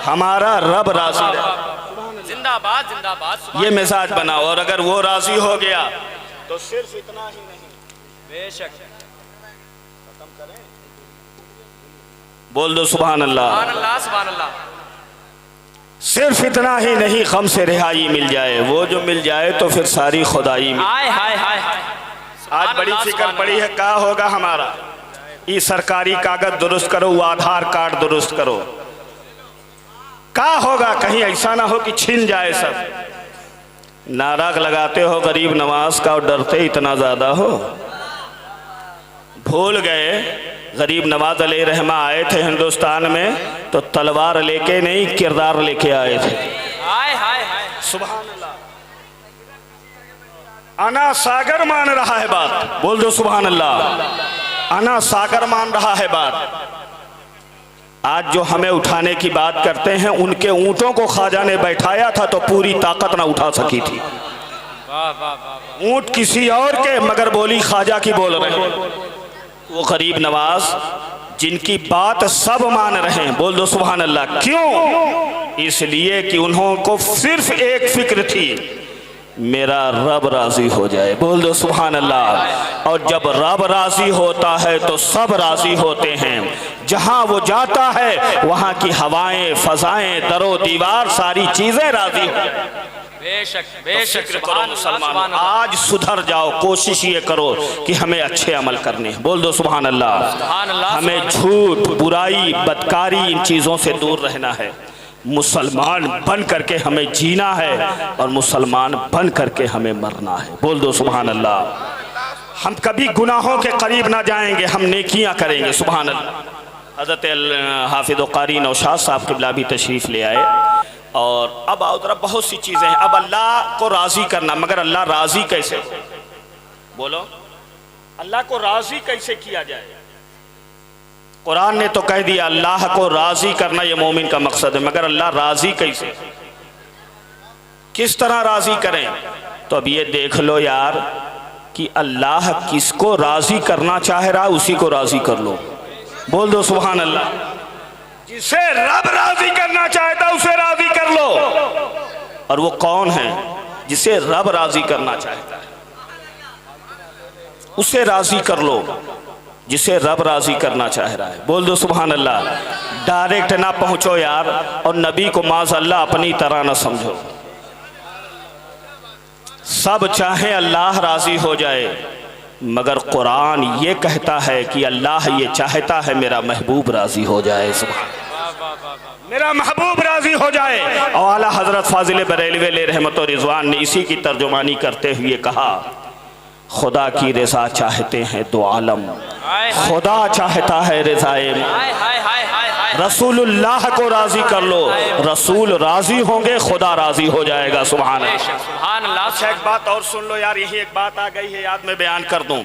हमारा रब राजी रहे, जिंदाबाद जिंदाबाद। ये मिजाज बनाओ, और अगर वो राजी हो गया तो सिर्फ इतना ही नहीं, बेशक। बोल दो सुभान अल्लाह। सुभान अल्लाह सुभान अल्लाह। सिर्फ इतना ही नहीं, गम से रिहाई मिल जाए, वो जो मिल जाए तो फिर सारी खुदाई मिल। हाय हाय हाय हाय। आज बड़ी फिक्र पड़ी है, क्या होगा हमारा? ये सरकारी कागज दुरुस्त करो, वो आधार कार्ड दुरुस्त करो, क्या होगा? कहीं ऐसा ना हो कि छिन जाए सब। नारा लगाते हो गरीब नवाज का और डरते इतना ज्यादा हो। भूल गए गरीब नवाज अलैहिर्रहमा आए थे हिंदुस्तान में तो तलवार लेके नहीं, किरदार लेके आए थे। हाय हाय हाय, सुभान अल्लाह। अना सागर मान रहा है बात, बोल दो सुभान अल्लाह। अना सागर मान रहा है बात। आज जो हमें उठाने की बात करते हैं, उनके ऊंटों को ख्वाजा ने बैठाया था तो पूरी ताकत ना उठा सकी थी। वाह वाह वाह। ऊंट किसी और के, मगर बोली ख्वाजा की बोल रहे। वो गरीब नवाज जिनकी बात सब मान रहे हैं, बोल दो सुभान अल्लाह। क्यों? इसलिए कि उन्होंने सिर्फ एक फिक्र थी, मेरा रब राजी हो जाए, बोल दो सुभान अल्लाह। और जब रब राजी होता है तो सब राजी होते हैं। जहां वो जाता है वहां की हवाएं, फजाएं, दरो दीवार, सारी चीजें राजी हो। बेशक बेशक। करो मुसलमान, आज सुधर जाओ, कोशिश ये करो कि हमें अच्छे अमल करने, बोल दो सुभान अल्लाह। सुभान अल्लाह। हमें झूठ, बुराई, बदकारी, इन चीजों से दूर रहना है। मुसलमान बन करके हमें जीना है और मुसलमान बन करके हमें मरना है, बोल दो सुभान अल्लाह। हम कभी गुनाहों के करीब ना जाएंगे, हम नेकियां करेंगे, सुभान अल्लाह। हज़रत हाफिज़ क़ारी नौशाद साहब क़िबला भी तशरीफ़ ले आए। और अब आओ तरफ बहुत सी चीज़ें हैं। अब अल्लाह को राज़ी करना, मगर अल्लाह राज़ी कैसे हो? बोलो, अल्लाह को राज़ी कैसे किया जाए? कुरान ने तो कह दिया अल्लाह को राज़ी करना ये मोमिन का मकसद है, मगर अल्लाह राज़ी कैसे, किस तरह राज़ी करें? तो अब ये देख लो यार, कि अल्लाह किसको राजी करना चाह रहा है उसी को राजी कर लो। बोल दो सुभान अल्लाह। जिसे रब राजी करना चाहता है उसे राजी कर लो। और वो कौन है? जिसे रब राजी करना चाहता है उसे राजी कर लो, जिसे रब राजी करना चाह रहा है। बोल दो सुभान अल्लाह। डायरेक्ट ना पहुंचो यार, और नबी को माज़ अल्लाह अपनी तरह ना समझो। सब चाहे अल्लाह राजी हो जाए, मगर कुरान ये कहता है कि अल्लाह ये चाहता है मेरा महबूब राजी हो जाए। मेरा महबूब राजी हो जाए। और आला हजरत फाजिल बरेलवी रहमत और रिजवान ने इसी की तर्जुमानी करते हुए कहा, खुदा की रज़ा चाहते हैं दो आलम, खुदा चाहता है रज़ाए, रसूलुल्लाह को राजी कर लो, रसूल राजी होंगे, खुदा राजी हो जाएगा। सुभान अल्लाह। अच्छा एक बात और सुन लो यार, यही एक बात आ गई है याद में बयान कर दूं।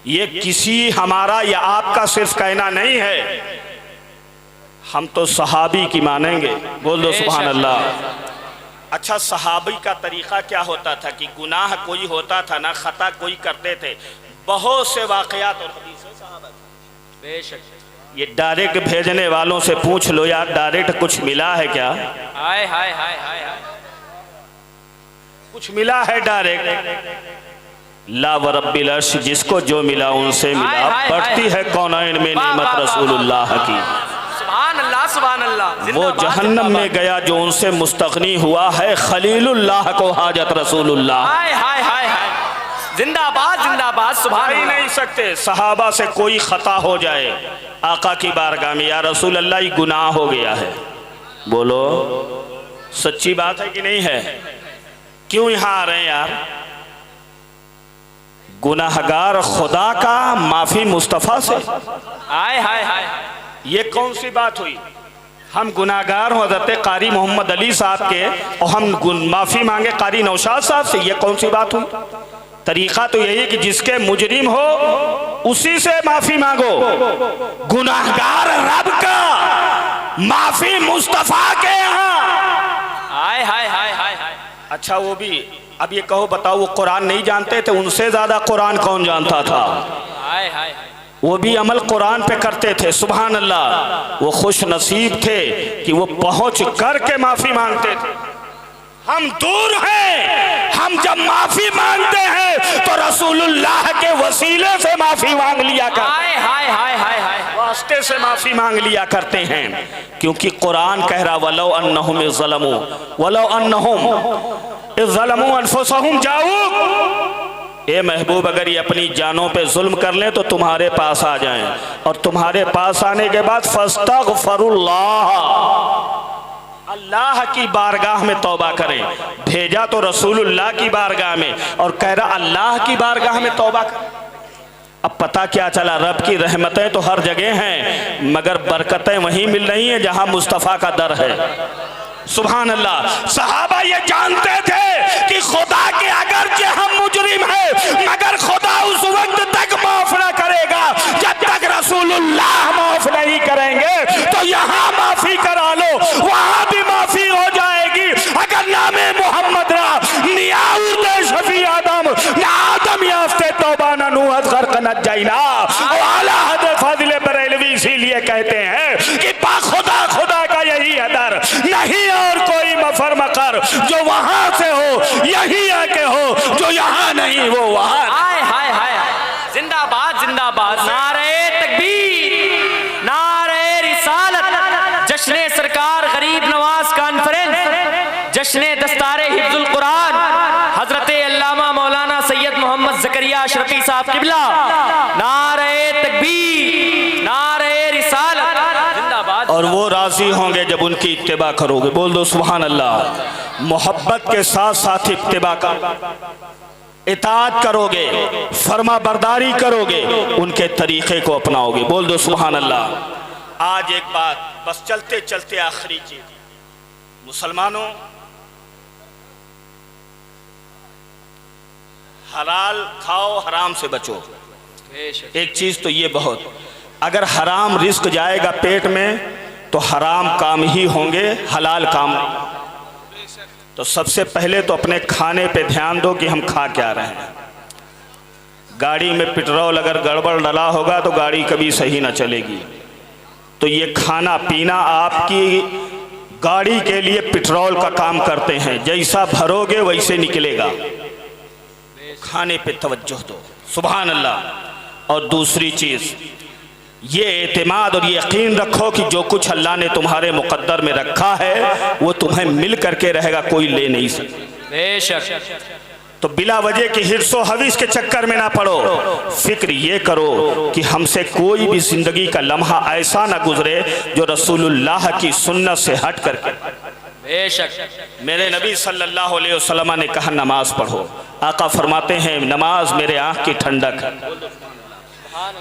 ये किसी हमारा या आपका सिर्फ कहना नहीं है, हम तो सहाबी की मानेंगे। बोल दो सुभान अल्लाह। अच्छा सहाबी का तरीका क्या होता था कि गुनाह कोई होता था ना, खता कोई करते थे, बहुत से वाकयात और हदीसें सहाबा की। बेशक ये डायरेक्ट भेजने वालों से पूछ लो यार, डायरेक्ट कुछ मिला है क्या? हाय हाय हाय हाय हाय, कुछ मिला है डायरेक्ट? ला व रब्बिल अर्श, जिसको जो मिला उनसे मिला। बढ़ती है कौनैन में नेमत रसूलुल्लाह की। सुभान अल्लाह सुभान अल्लाह। वो जहन्नम में गया जो उनसे मुस्तगनी हुआ है, खलीलुल्लाह को हाजत रसूलुल्लाह। हाय हाय हाय हाय, जिंदाबाद जिंदाबाद। सुभान ही नहीं सकते सहाबा से कोई खता हो जाए आका की बारगाह में, या रसूल अल्लाह ये गुनाह हो गया है। बोलो सच्ची बात है कि नहीं है? क्यों यहाँ आ रहे हैं यार? गुनाहगार खुदा का, माफी मुस्तफ़ा से। हाय हाय हाय, ये कौन सी बात हुई? हम गुनाहगार हो हज़रत कारी मोहम्मद अली साहब के, और हम माफी मांगे कारी नौशाद साहब से, ये कौन सी बात हुई? तरीका तो यही कि जिसके मुजरिम हो उसी से माफी मांगो। गुनाहगार रब का, माफी मुस्तफा के यहाँ। हाय हाय हाय हाय हाय। अच्छा वो भी, अब ये कहो बताओ, वो कुरान नहीं जानते थे, उनसे ज्यादा कुरान कौन जानता था? हाय हाय, वो भी अमल कुरान पे करते थे। सुभान अल्लाह। वो खुश नसीब थे कि वो पहुंच करके माफी मांगते थे। हम दूर हैं, हम जब माफी मांगते हैं तो रसूलुल्लाह के वसीले से माफी मांग लिया कर, हाय हाय हाय हाय हाय, वास्ते से माफी मांग लिया करते हैं। क्योंकि कुरान कह रहा, वलो अन्नहुम ज़लमू, वलो अन्नहुम ज़लमू अनफुसहुम जाऊक। ए महबूब, अगर ये अपनी जानों पे जुल्म कर लें तो तुम्हारे पास आ जाएं, और तुम्हारे पास आने के बाद फस्तगफिरुल्लाह, अल्लाह की बारगाह में तौबा करें। भेजा तो रसूलुल्लाह की बारगाह में, और कह रहा अल्लाह की बारगाह में तौबा करें। अब पता क्या चला, रब की रहमतें तो हर जगह हैं, मगर बरकतें वहीं मिल रही हैं जहां मुस्तफ़ा का दर है। सुभान अल्लाह। सहाबा ये जानते थे कि खुदा के अगर हम मुजरिम हैं, मगर खुदा उस वक्त तक माफ ना करेगा जब तक रसूलुल्लाह माफ नहीं करेंगे। तो यहाँ माफी करा लो, वहां भी माफी हो जाएगी। अगर नामे मोहम्मद रा नियाउर शफी आदम ना आदम याफ्ते तौबा ना नूह असगर कनत जाइना। और आला हज़रत फाजिल बरेलवी इसीलिए कहते हैं कि बाखुदा खुदा का यही अदर, नहीं और कोई मफर मकर, जो वहां से हो यही आके हो, जो यहाँ नहीं वो वहां। हाय हाय हाय, जिंदाबाद जिंदाबाद। नारे तकबीर, नारे रिसालत, जश्न सरकार गरीब नवाज कॉन्फ्रेंस, जश्न दस्तारे हिफ्जुल कुरान, हजरत अल्लामा मौलाना सैयद मोहम्मद ज़करिया अशरफी साहब किबला। नारे तकबीर, नारे रिसालत, जिंदाबाद। और वो राजी होंगे जब उनकी इत्तिबा करोगे। बोल दो सुभान अल्लाह। मोहब्बत के साथ साथ इत्तिबा का इताअत करोगे, फरमा बरदारी करोगे, उनके तरीके को अपनाओगे। बोल दो सुभान अल्लाह। आज एक बात बस चलते चलते आखिरी चीज, मुसलमानों, हलाल खाओ, हराम से बचो। एक चीज तो ये बहुत, अगर हराम रिस्क जाएगा पेट में तो हराम काम ही होंगे, हलाल काम नहीं। तो सबसे पहले तो अपने खाने पे ध्यान दो कि हम खा क्या रहे हैं। गाड़ी में पेट्रोल अगर गड़बड़ डला होगा तो गाड़ी कभी सही ना चलेगी। तो ये खाना पीना आपकी गाड़ी के लिए पेट्रोल का काम करते हैं, जैसा भरोगे वैसे निकलेगा। खाने पे तवज्जो दो, सुभान अल्लाह। और दूसरी चीज़ ये एतमाद और यकीन रखो कि जो कुछ अल्लाह ने तुम्हारे मुकद्दर में रखा है वो तुम्हें मिल करके रहेगा, कोई ले नहीं सकता। बेशक। तो बिला वजह की हिर्सो हवीस के चक्कर में ना पड़ो। फिक्र ये करो कि हमसे कोई भी जिंदगी का लम्हा ऐसा ना गुजरे जो रसूलुल्लाह की सुन्नत से हट करके। बेशक। मेरे नबी सल्लल्लाहु अलैहि वसल्लम ने कहा नमाज पढ़ो। आका फरमाते हैं नमाज मेरे आँख की ठंडक है,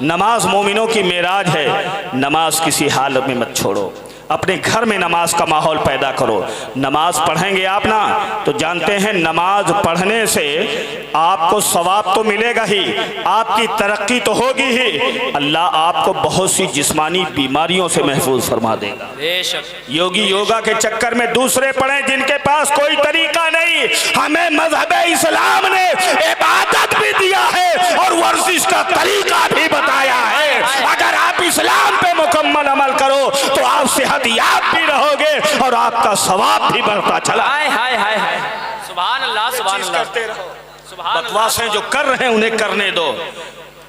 नमाज मोमिनों की मेराज है। नमाज किसी हालत में मत छोड़ो, अपने घर में नमाज का माहौल पैदा करो। नमाज पढ़ेंगे आप ना तो जानते हैं नमाज पढ़ने से आपको सवाब तो मिलेगा ही, आपकी तरक्की तो होगी ही, अल्लाह आपको बहुत सी जिस्मानी बीमारियों से महफूज फरमा देगा। बेशक। योगी योगा के चक्कर में दूसरे पढ़े जिनके पास कोई तरीका नहीं। हमें मजहब इस्लाम ने इबादत भी दिया है और वर्जिश का तरीका भी बताया है। अगर आप इस्लाम पे मुकम्मल अमल करो तो आप सेहतयाब भी रहोगे और आपका सवाब भी बढ़ता चला। हाय हाय हाय हाय, सुभान अल्लाह सुभान अल्लाह। करते रहो, सुभान बकवासें जो कर रहे हैं उन्हें करने दो।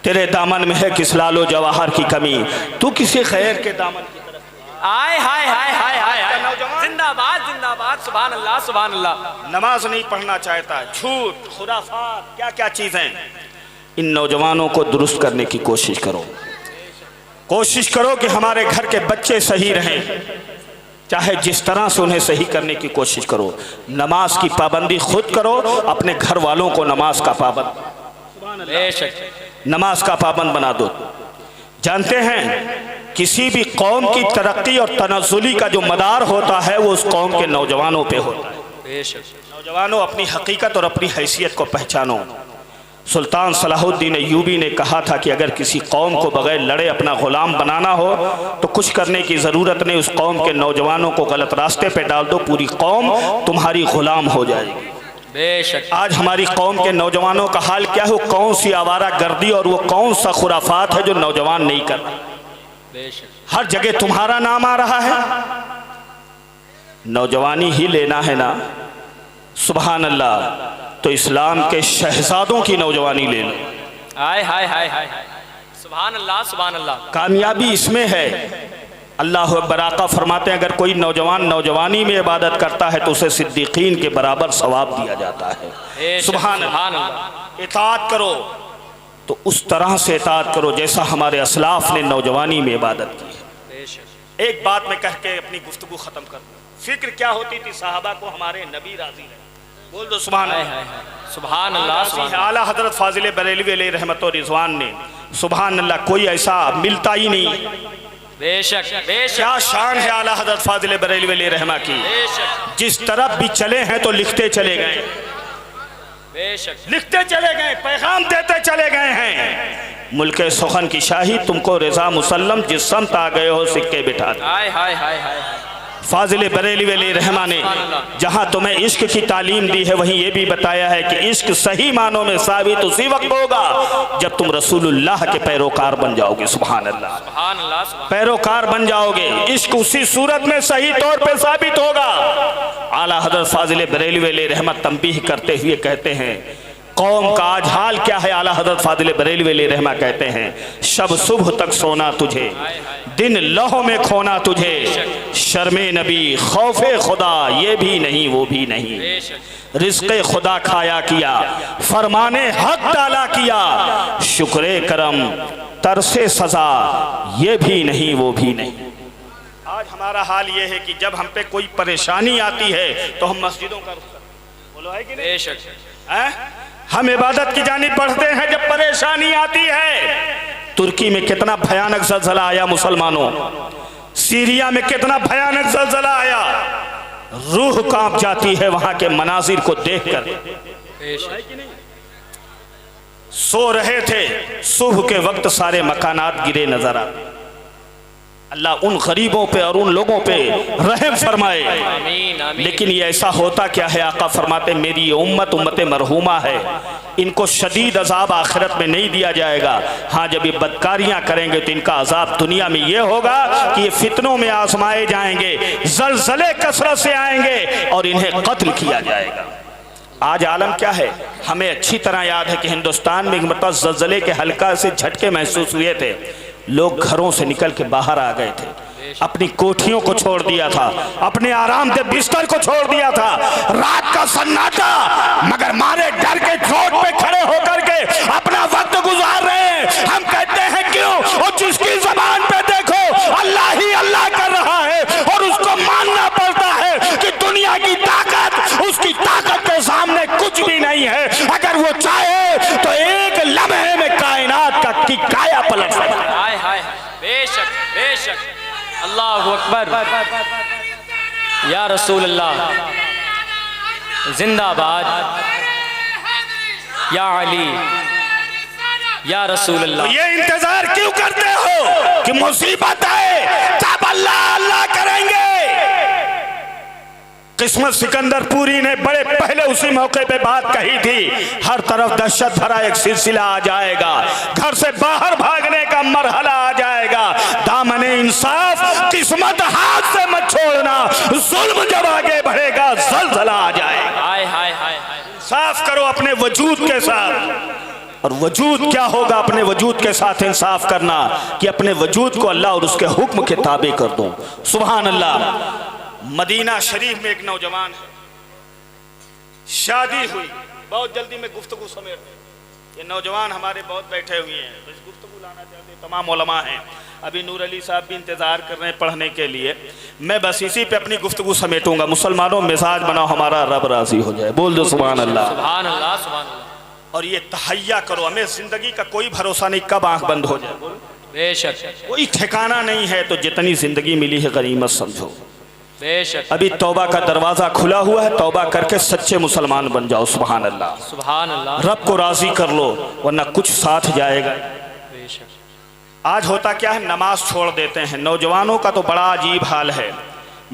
तेरे दामन में है किस लालो जवाहर की कमी, तू किसी खैर के दामन की तरफ। हाय हाय हाय हाय हाय हाय, जिंदाबाद जिंदाबाद, सुभान अल्लाह सुभान अल्लाह। नमाज नहीं पढ़ना चाहता, झूठ खुराफात क्या क्या चीजें। इन नौजवानों को दुरुस्त करने की कोशिश करो, कोशिश करो कि हमारे घर के बच्चे सही रहें, चाहे जिस तरह से उन्हें सही करने की कोशिश करो। नमाज की पाबंदी खुद करो, अपने घर वालों को नमाज का पाबंद, बेशक नमाज का पाबंद बना दो। जानते हैं किसी भी कौम की तरक्की और तनज़्ज़ुली का जो मदार होता है वो उस कौम के नौजवानों पे होता है। बेशक। नौजवानों अपनी हकीकत और अपनी हैसियत को पहचानो। सुल्तान सलाहुद्दीन अय्यूबी ने कहा था कि अगर किसी कौम को बगैर लड़े अपना गुलाम बनाना हो तो कुछ करने की ज़रूरत नहीं, उस कौम के नौजवानों को गलत रास्ते पे डाल दो, पूरी कौम तुम्हारी गुलाम हो जाएगी। बेशक। आज हमारी कौम के नौजवानों का हाल क्या है, वो कौन सी आवारा गर्दी और वो कौन सा खुराफात है जो नौजवान नहीं कर रहा। बेशक। हर जगह तुम्हारा नाम आ रहा है, नौजवानी ही लेना है ना, सुभान अल्लाह। तो इस्लाम के शहजादों की नौजवानी ले लो। हाय हाय हाय हाय, सुभान अल्लाह सुभान अल्लाह। कामयाबी इसमें है। अल्लाह अकबर। आका फरमाते हैं अगर कोई नौजवान नौजवानी में इबादत करता है तो उसे सिद्दीकीन के बराबर सवाब दिया जाता है। सुभान अल्लाह। इताअत करो तो उस तरह से इताअत करो जैसा हमारे असलाफ ने नौजवानी में इबादत की है। एक बात मैं कह के अपनी गुफ्तगू खत्म कर दूं। फिक्र क्या होती थी साहबा को, हमारे नबी राजी रहे। बोल दो सुभान अल्लाह। सुभान अल्लाह। आला हजरत फाजिल बरेलवी अलैहि रहमत व रिजवान ने, सुभान अल्लाह, कोई ऐसा मिलता ही नहीं। बेशक बेशक। क्या शान है आला हजरत फाजिल बरेलवी अलैहि रहमा की। बेशक। जिस तरफ भी चले हैं तो लिखते चले गए, बेशक लिखते चले गए, पैगाम देते चले गए हैं। मुल्के सुखन की शाही तुमको रजा मुसल्लम, जिस समत आ गए हो सिक्के बिठा दे। हाय हाय हाय हाय। फाजिल बरेलवी अलैहि रहमा ने जहाँ तुम्हें इश्क की तालीम दी है वहीं ये भी बताया है कि इश्क सही मानों में साबित उसी वक्त होगा जब तुम रसूलुल्लाह के पैरोकार बन जाओगे। सुभान अल्लाह। सुभान अल्लाह। पैरोकार बन जाओगे, इश्क उसी सूरत में सही तौर पे साबित होगा। आला हज़रत फाजिल बरेलवी अलैहि रहमत तंबीह करते हुए कहते हैं कौम का आज हाल क्या है। आला हज़रत फाजिल बरेलवी अलैहि रहमा कहते हैं शब सुबह तक सोना तुझे, दिन लौह में खोना तुझे, शर्मे नबी खौफे खुदा ये भी नहीं वो भी नहीं, रिज़्क़े खुदा खाया किया, फरमाने हक डाला किया, शुक्रे करम तरसे सजा ये भी नहीं वो भी नहीं। आज हमारा हाल ये है कि जब हम पे कोई परेशानी आती है तो हम मस्जिदों का रुख बोलो है कि नहीं? बेशक। हम इबादत की जानिब बढ़ते हैं जब परेशानी आती है। तुर्की में कितना भयानक ज़लज़ला आया मुसलमानों, सीरिया में कितना भयानक ज़लज़ला आया, रूह कांप जाती है वहां के मनाजिर को देखकर। सो रहे थे, सुबह के वक्त सारे मकानात गिरे नजर आते, अल्लाह उन गरीबों पे और उन लोगों पे रहम फरमाए। आमीन आमीन। लेकिन ये ऐसा होता क्या है, आका फरमाते मेरी ये उम्मत उम्मत मरहूमा है, इनको शदीद अजाब आखिरत में नहीं दिया जाएगा। हाँ, जब ये बदकारियां करेंगे तो इनका अजाब दुनिया में ये होगा कि ये फितनों में आजमाए जाएंगे, जलजले कसरत से आएंगे और इन्हें कत्ल किया जाएगा। आज आलम क्या है, हमें अच्छी तरह याद है कि हिंदुस्तान में एक मरतबा जलजले के हल्का से झटके महसूस हुए थे। लोग घरों से निकल के बाहर आ गए थे, अपनी कोठियों को छोड़ दिया था, अपने आराम के बिस्तर को छोड़ दिया था। रात का सन्नाटा, मगर मारे डर के चोट पे खड़े होकर के अपना वक्त गुजार रहे हैं। हम कहते हैं क्यों? और जिसकी जबान पे देखो अल्लाह ही अल्लाह कर रहा है और उसको मानना पड़ता है कि दुनिया की ताकत उसकी ताकत के सामने कुछ भी नहीं है। अगर वो चाहे तो एक लम्हे में कायनात की काया पलट सकता है। हाय हाय, बेशक बेशक। अल्लाहु अकबर, या रसूल अल्लाह, जिंदाबाद या अली, या रसूल अल्लाह। ये इंतजार क्यों करते हो कि मुसीबत आए तब अल्लाह अल्लाह करेंगे? किस्मत सिकंदरपुरी ने बड़े पहले उसी मौके पे बात कही थी, हर तरफ दहशत भरा एक सिलसिला आ जाएगा, घर से बाहर भागने का मरहला आ जाएगा। दामने इंसाफ किस्मत हाथ से मत छोड़ना, जुल्म जब आगे बढ़ेगा जलजला आ जाएगा। हाय हाय हाय हाय। इंसाफ करो अपने वजूद के साथ। और वजूद क्या होगा? अपने वजूद के साथ इंसाफ करना कि अपने वजूद को अल्लाह और उसके हुक्म के ताबे कर दो। सुभान अल्लाह। मदीना शरीफ में एक नौजवान है, शादी हुई, बहुत जल्दी में गुफ्तगू समेट। ये नौजवान हमारे बहुत बैठे हुए हैं, तो इस गुफ्तगू लाना चाहते तमाम उलमा हैं। अभी नूर अली साहब भी इंतजार कर रहे हैं पढ़ने के लिए। मैं बस इसी पे अपनी गुफ्तगू समेटूंगा। मुसलमानों मिजाज बनाओ, हमारा रब राजी हो जाए। बोल दो सुभान अल्लाह। सुभान अल्लाह सुभान अल्लाह। और ये तहैया करो, हमें जिंदगी का कोई भरोसा नहीं कब आंख बंद हो जाए, बेशक कोई ठिकाना नहीं है। तो जितनी जिंदगी मिली है गनीमत समझो। बेशक। अभी तौबा का दरवाजा खुला हुआ है, तौबा करके सच्चे मुसलमान बन जाओ। सुभान अल्लाह। सुभान अल्लाह। रब को राजी कर लो, वरना कुछ साथ जाएगा। बेशक। आज होता क्या है, नमाज छोड़ देते हैं। नौजवानों का तो बड़ा अजीब हाल है।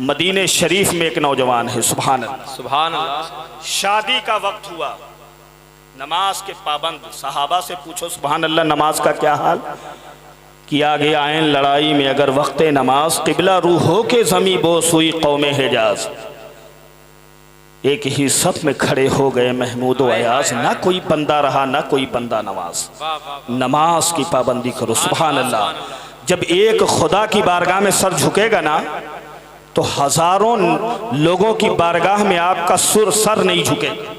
मदीने शरीफ में एक नौजवान है, सुभान अल्लाह, सुभान अल्लाह। शादी का वक्त हुआ, नमाज के पाबंद। सहाबा से पूछो सुभान अल्लाह नमाज का क्या हाल? कि आगे आए लड़ाई में अगर वक्त नमाज किबला रूह हो के जमी बोस हुई कौमे हिजाज। एक ही सफ में खड़े हो गए महमूद व अयाज, ना कोई बंदा रहा ना कोई बंदा नमाज। नमाज की पाबंदी करो। सुभान अल्लाह। जब एक खुदा की बारगाह में सर झुकेगा ना, तो हजारों लोगों की बारगाह में आपका सर नहीं झुकेगा।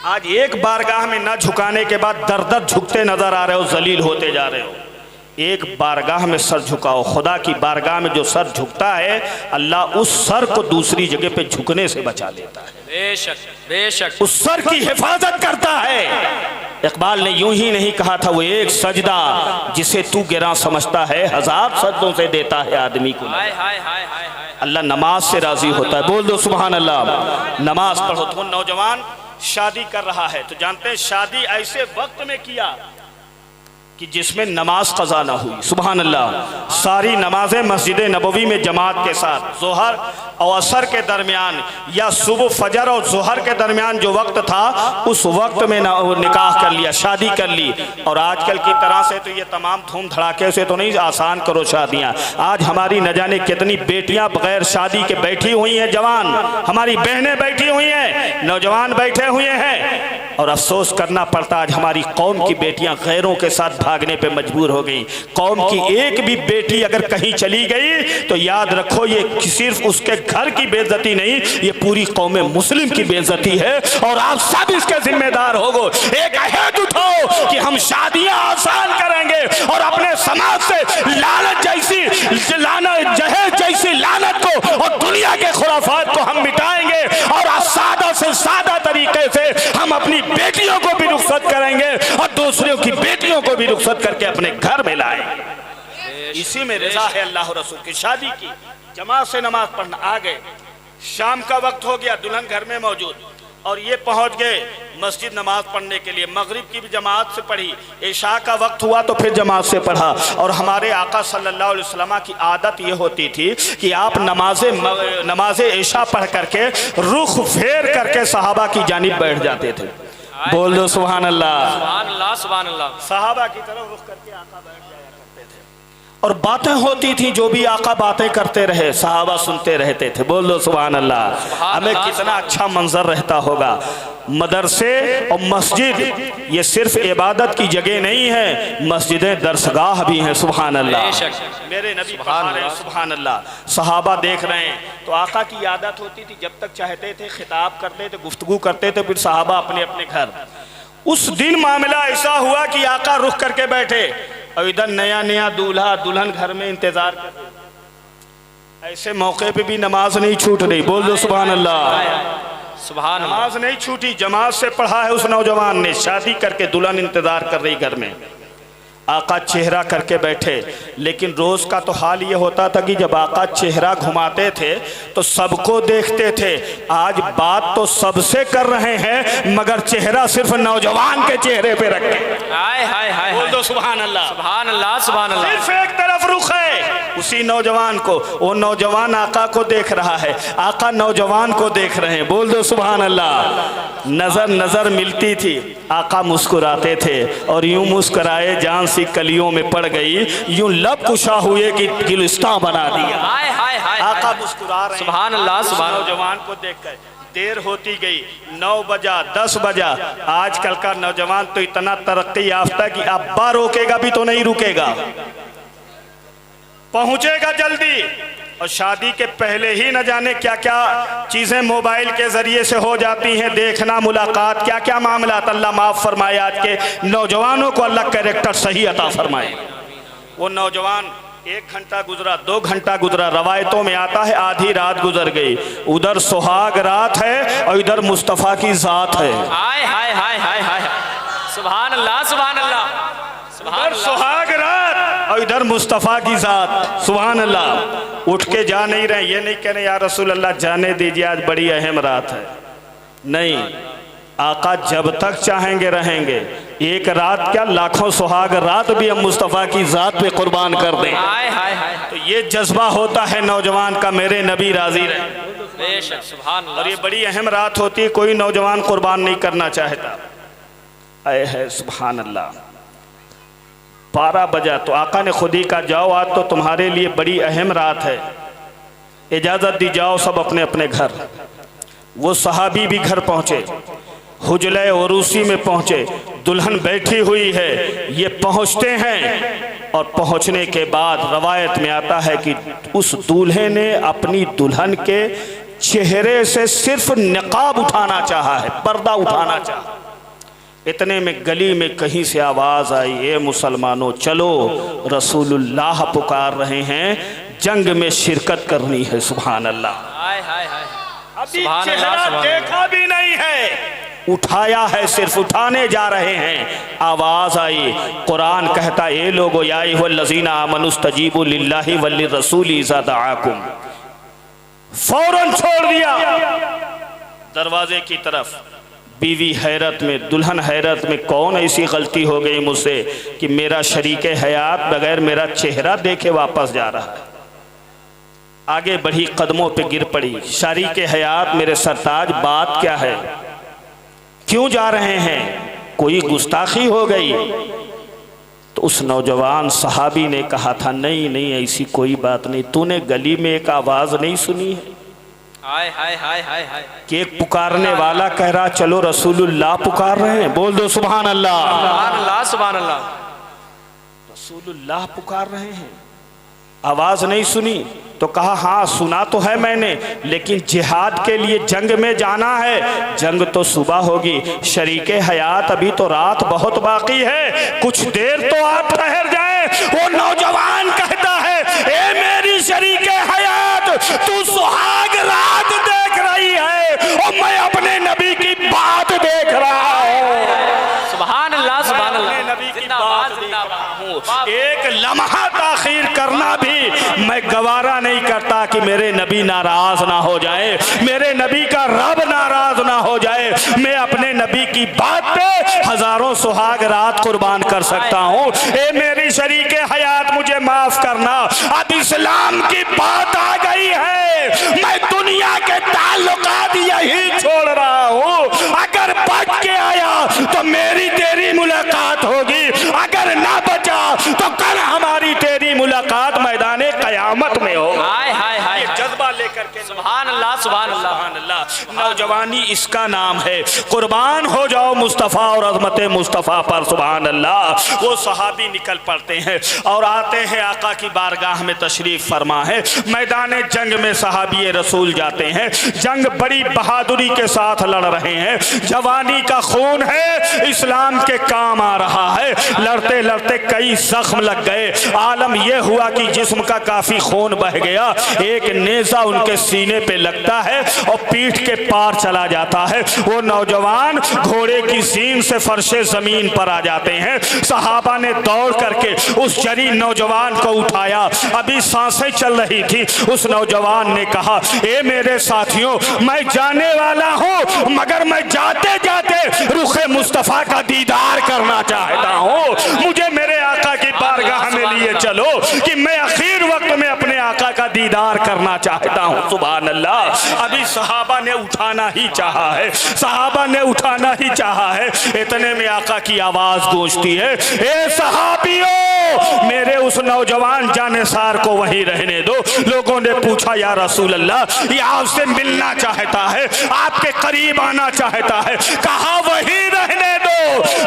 आज एक बारगाह में ना झुकाने के बाद दर दर झुकते नजर आ रहे हो, जलील होते जा रहे हो। एक बारगाह में सर झुकाओ। खुदा की बारगाह में जो सर झुकता है, अल्लाह उस सर को दूसरी जगह पे झुकने से बचा लेता है। बेशक बेशक। उस सर की हिफाजत करता है। इकबाल ने यूं ही नहीं कहा था, वो एक सजदा जिसे तू गिरा समझता है, हजार सजदों से देता है आदमी को। हाय हाय हाय हाय हाय। अल्लाह नमाज से राजी होता है। बोल दो सुभान अल्लाह। नमाज पढ़ो। तो नौजवान शादी कर रहा है, तो जानते हैं शादी ऐसे वक्त में किया कि जिसमें नमाज कज़ा ना हुई। सुभान अल्लाह। सारी नमाजें मस्जिद नबवी में जमात के साथ, ज़ोहर और असर के दरमियान या सुबह फजर और ज़ोहर के दरमियान जो वक्त था, उस वक्त में निकाह कर लिया, शादी कर ली। और आजकल की तरह से तो ये तमाम धूम धड़ाके से तो नहीं, आसान करो शादियाँ। आज हमारी न जाने कितनी बेटियाँ बगैर शादी के बैठी हुई हैं, जवान हमारी बहनें बैठी हुई हैं, नौजवान बैठे हुए हैं। और अफसोस करना पड़ता, आज हमारी कौम की बेटियां गैरों के साथ भागने पे मजबूर हो गई। कौम की एक भी बेटी अगर कहीं चली गई तो याद रखो, ये सिर्फ उसके घर की बेइज्जती नहीं, ये पूरी कौम मुस्लिम की बेइज्जती है। और आप सब इसके जिम्मेदार होगो। एक अहद उठाओ कि हम शादियां आसान करेंगे और अपने समाज से लानत जैसी जहेज जैसी लानत को और दुनिया के खुराफात को हम मिटाएंगे। और सादा से सादा तरीके से हम अपनी बेटियों को भी रुखसत करेंगे और दूसरों की बेटियों को भी रुखसत करके अपने घर में लाएंगे। इसी में रजा है अल्लाह रसूल की। शादी की, जमात से नमाज पढ़ना, आ गए, शाम का वक्त हो गया, दुल्हन घर में मौजूद और ये पहुंच गए मस्जिद नमाज पढ़ने के लिए। मगरिब की भी जमात से पढ़ी, इशा का वक्त हुआ तो फिर जमात से पढ़ा। और हमारे आका सल्लल्लाहु अलैहि वसल्लम की आदत ये होती थी कि आप नमाज इशा पढ़ करके रुख फेर करके सहाबा की जानिब बैठ जाते थे। बोल दो सुभान अल्लाह। सुभान अल्लाह सुभान अल्लाह। सहाबा की तरफ रुख करके आका बैठ जाया करते थे और बातें होती थी, जो भी आका बातें करते रहे सहाबा सुनते रहते थे। बोल दो सुभान अल्लाह। हमें कितना अच्छा मंजर रहता होगा। मदरसे और मस्जिद ये सिर्फ इबादत की जगह नहीं है, मस्जिदें दरसगाह भी हैं। सुभान अल्लाह। मेरे नबी पढ़ा रहे हैं, सुभान अल्लाह। सहाबा देख रहे हैं तो आका की आदत होती थी, जब तक चाहते थे खिताब करते थे, गुफ्तगू करते थे, फिर सहाबा अपने अपने घर। उस दिन मामला ऐसा हुआ कि आका रुख करके बैठे और इधर नया नया दूल्हा दुल्हन घर में इंतजार कर रहे। ऐसे मौके पे भी नमाज नहीं छूट रही। बोल दो सुभान अल्लाह। सुभान अल्लाह। नमाज नहीं छूटी, जमात से पढ़ा है उस नौजवान ने, शादी करके दुल्हन इंतजार कर रही घर में। आका चेहरा करके बैठे, लेकिन रोज का तो हाल ये होता था कि जब आका चेहरा घुमाते थे तो सबको देखते थे। आज बात तो सबसे कर रहे हैं मगर चेहरा सिर्फ नौजवान के चेहरे पे रखे। हाय हाय हाय। बोल दो सुभान अल्लाह। सुभान अल्लाह सुभान अल्लाह। सिर्फ एक तरफ रुख है उसी नौजवान को, वो नौजवान आका को देख रहा है, आका नौजवान को देख रहे हैं। बोल दो सुभान अल्लाह। नजर नजर मिलती थी, आका मुस्कुराते थे और यूं मुस्कुराए जान सी कलियों में पड़ गई, यूं लब कुशा हुए कि गुलिस्तां बना दिया। हाय हाय हाय। आका मुस्कुरा रहे हैं। सुभान अल्लाह सुभान अल्लाह। नौजवान को देखकर देर होती गई, 9 बजा 10 बजा। आजकल का नौजवान तो इतना तरक्की याफ्ता कि अब्बा रोकेगा भी तो नहीं रुकेगा, पहुंचेगा जल्दी। और शादी के पहले ही न जाने क्या क्या चीज़ें मोबाइल के ज़रिए से हो जाती हैं, देखना, मुलाकात, क्या क्या मामला। अल्लाह माफ़ फरमाए आज के नौजवानों को, अल्लाह कैरेक्टर सही अता फरमाए। वो नौजवान 1 घंटा गुजरा, 2 घंटा गुजरा, रवायतों में आता है आधी रात गुजर गई। उधर सुहाग रात है और इधर मुस्तफ़ा की ज़ात है। हाय हाय हाय हाय हाय। सुभान अल्लाह सुभान अल्लाह। इधर सुहाग रात और इधर मुस्तफ़ा की ज़ात। सुभान अल्लाह। उठ के जा नहीं रहे, ये नहीं कह रहे या रसूल अल्लाह जाने दीजिए आज बड़ी अहम रात है। नहीं, आका जब तक चाहेंगे रहेंगे। एक रात क्या, लाखों सुहाग रात भी हम मुस्तफ़ा की ज़ात पे कुर्बान कर दें। हाय हाय हाय। तो ये जज्बा होता है नौजवान का, मेरे नबी राजी रहे। बेशक सुभान अल्लाह। और ये बड़ी अहम रात होती है, कोई नौजवान कुर्बान नहीं करना चाहता। आए है सुभान अल्लाह। 12 बजा तो आका ने खुद ही कहा जाओ आज तो तुम्हारे लिए बड़ी अहम रात है, इजाज़त दी जाओ सब अपने अपने घर। वो सहाबी भी घर पहुँचे, हुजले उरूसी में पहुँचे, दुल्हन बैठी हुई है। ये पहुँचते हैं और पहुँचने के बाद रवायत में आता है कि उस दूल्हे ने अपनी दुल्हन के चेहरे से सिर्फ निकाब उठाना चाहा है, पर्दा उठाना चाहा। इतने में गली में कहीं से आवाज़ आई, ए मुसलमानों चलो, रसूलुल्लाह पुकार रहे हैं, जंग में शिरकत करनी है। सुभान अल्लाह। हाय हाय हाय। अभी चेहरा देखा भी नहीं है, उठाया है, सिर्फ उठाने जा रहे हैं। आवाज़ आई, कुरान कहता ए लोगो या अय्युहल्लज़ीना आमनुस्तजीबू लिल्लाहि वलिर्रसूली इज़ा दआकुम। फौरन छोड़ दिया दरवाजे की तरफ। बीवी हैरत में, दुल्हन हैरत में, कौन ऐसी गलती हो गई मुझसे कि मेरा शरीके हयात बगैर मेरा चेहरा देखे वापस जा रहा है। आगे बढ़ी, कदमों पे गिर पड़ी। शरीके हयात मेरे सरताज, बात क्या है, क्यों जा रहे हैं, कोई गुस्ताखी हो गई? तो उस नौजवान सहाबी ने कहा था नहीं नहीं ऐसी कोई बात नहीं, तूने गली में एक आवाज़ नहीं सुनी है? हाय हाय हाय हाय हाय। कि एक पुकारने वाला कह रहा चलो रसूलुल्लाह पुकार रहे हैं। बोल दो सुभान अल्लाह। सुभान अल्लाह सुभान अल्लाह। रसूलुल्लाह पुकार रहे हैं, आवाज़ नहीं सुनी? तो कहा हाँ सुना तो है मैंने, लेकिन जिहाद के लिए जंग में जाना है, जंग तो सुबह होगी, शरीके हयात अभी तो रात बहुत बाकी है, कुछ देर तो आप ठहर जाए। वो नौजवान कहता है ए मेरी शरीके हयात, तू सुहाग रात देख रही है और मैं अपने नबी की बात देख रहा हूँ। सुभान अल्लाह सुभान अल्लाह। नबी की बात देख रहा हूँ। एक लम्हा ताखीर करना भी मैं गवारा नहीं करता कि मेरे नबी नाराज ना हो जाए, मेरे नबी का रब नाराज ना हो जाए। मैं अपने नबी की बात पे हजारों सुहाग रात कुर्बान कर सकता हूँ। ए मेरी शरीके हयात, मुझे माफ करना, अब इस्लाम की बात आ गई है, मैं दुनिया के ताल्लुकात यही छोड़ रहा हूँ। अगर बच के आया तो मेरी तेरी मुलाकात होगी, अगर ना बचा तो कल हमारी तेरी मुलाकात मैदाने कयामत में हो। हाय हाय हाय, जज्बा लेकर के सुभान अल्लाह सुभान अल्लाह। सुभान अल्लाह। नौजवानी इसका नाम है, कुर्बान हो जाओ मुस्तफ़ा और अज़मत मुस्तफ़ा पर। सुभान अल्लाह। वो सहाबी निकल पड़ते हैं और आते हैं आका की बारगाह में तशरीफ फरमा है। मैदान जंग में सहाबी रसूल जाते हैं, जंग बड़ी बहादुरी के साथ लड़ रहे हैं, जवानी का खून है, इस्लाम के काम आ रहा है। लड़ते लड़ते कई जख्म लग गए, आलम यह हुआ कि जिस्म का काफी खून बह गया। एक नेज़ा उनके सीने पे लगता है और पीठ के पार चला जाता है। वो नौजवान घोड़े की सींग से फर्शे जमीन पर आ जाते हैं। सहाबा ने दौड़ करके उस जरी नौजवान को उठाया, अभी सांसें चल रही थी। उस नौजवान ने कहा, ए मेरे साथियों, मैं जाने वाला हूँ, मगर मैं जाते जाते रुखे मुस्तफ़ा का दीदार करना चाहता हूँ। मुझे मेरे आका की बारगाह में लिए चलो कि मैं आखिर वक्त में अपने आका का दीदार करना चाहता हूँ। सुभान अल्लाह। अभी सहाबा ने उठाना ही चाहा है, सहाबा ने उठाना ही चाहा है, इतने में आका की आवाज गूंजती है, ए सहाबियों, मेरे उस नौजवान जानेसार को वहीं रहने दो। लोगों ने पूछा, या रसूल अल्लाह, ये आपसे मिलना चाहता है, आपके करीब आना चाहता है। कहा, वहीं रहने दो,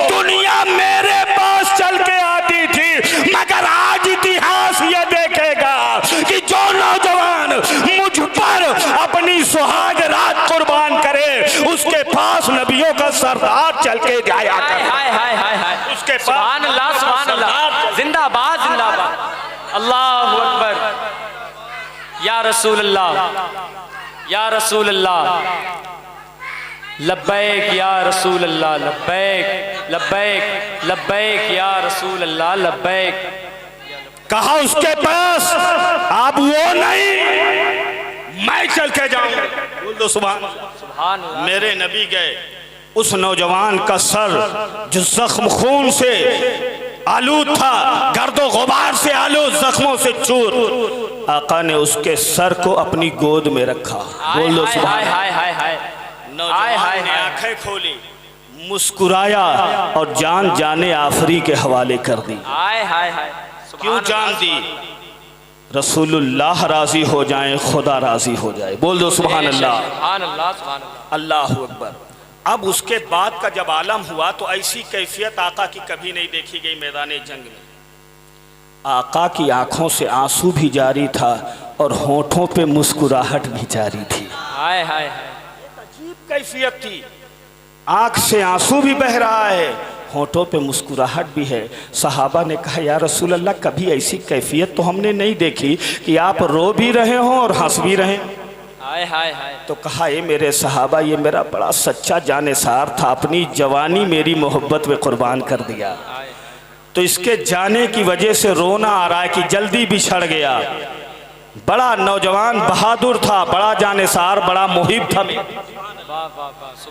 दुनिया मेरे पास चल के आती थी, मगर आज इतिहास ये देखेगा कि जो नौजवान मुझ पर अपनी सुहाग रात कुर्बान करे, उसके पास नबियों का सरदार चल के जाया करे। हाय हाय हाय हाय, उसके पास सुभान अल्लाह सुभान अल्लाह, जिंदाबाद जिंदाबाद, अल्लाहु अकबर, या रसूल अल्लाह, या रसूल अल्लाह, लब्बैक या रसूल अल्लाह, लब्बैक लब्बैक लब्बैक या रसूल अल्लाह, लब्बैक। कहा, उसके पास आप वो नहीं, मैं चल के जाऊंगा। बोल दो सुभान अल्लाह। मेरे नबी गए, उस नौजवान का सर जो जख्म खून से आलूद था, गर्दो गुबार से आलूद, जख्मों से चूर, आका ने उसके सर को अपनी गोद में रखा। बोल दो सुभान अल्लाह। नौजवान ने आंखें खोली, मुस्कुराया और जान जाने आफरी के हवाले कर दी। हाय हाय हाय, क्यों जान दी? रसूलुल्लाह राजी हो जाए, खुदा राजी हो जाए। बोल दो सुभान अल्लाह। सुभान अल्लाह सुभान अल्लाह, अल्लाहु अकबर। अब उसके बाद का जब आलम हुआ तो ऐसी कैफियत आका की कभी नहीं देखी गई मैदान जंग में। आका की आंखों से आंसू भी जारी था और होठों पे मुस्कुराहट भी जारी थी। हाय हाय हाय, अजीब कैफियत थी, आंख से आंसू भी बह रहा है, होठों पे मुस्कुराहट भी है। सहाबा ने कहा, या रसूल अल्लाह, कभी ऐसी कैफियत तो हमने नहीं देखी कि आप रो भी रहे हों और हंस भी रहे। हाय हाय हाय, तो कहा, ये मेरे सहाबा, ये मेरा बड़ा सच्चा जानेसार था, अपनी जवानी मेरी मोहब्बत में कुर्बान कर दिया, तो इसके जाने की वजह से रोना आ रहा है कि जल्दी बिछड़ गया। बड़ा नौजवान बहादुर था, बड़ा जानेसार, बड़ा मुहिब था,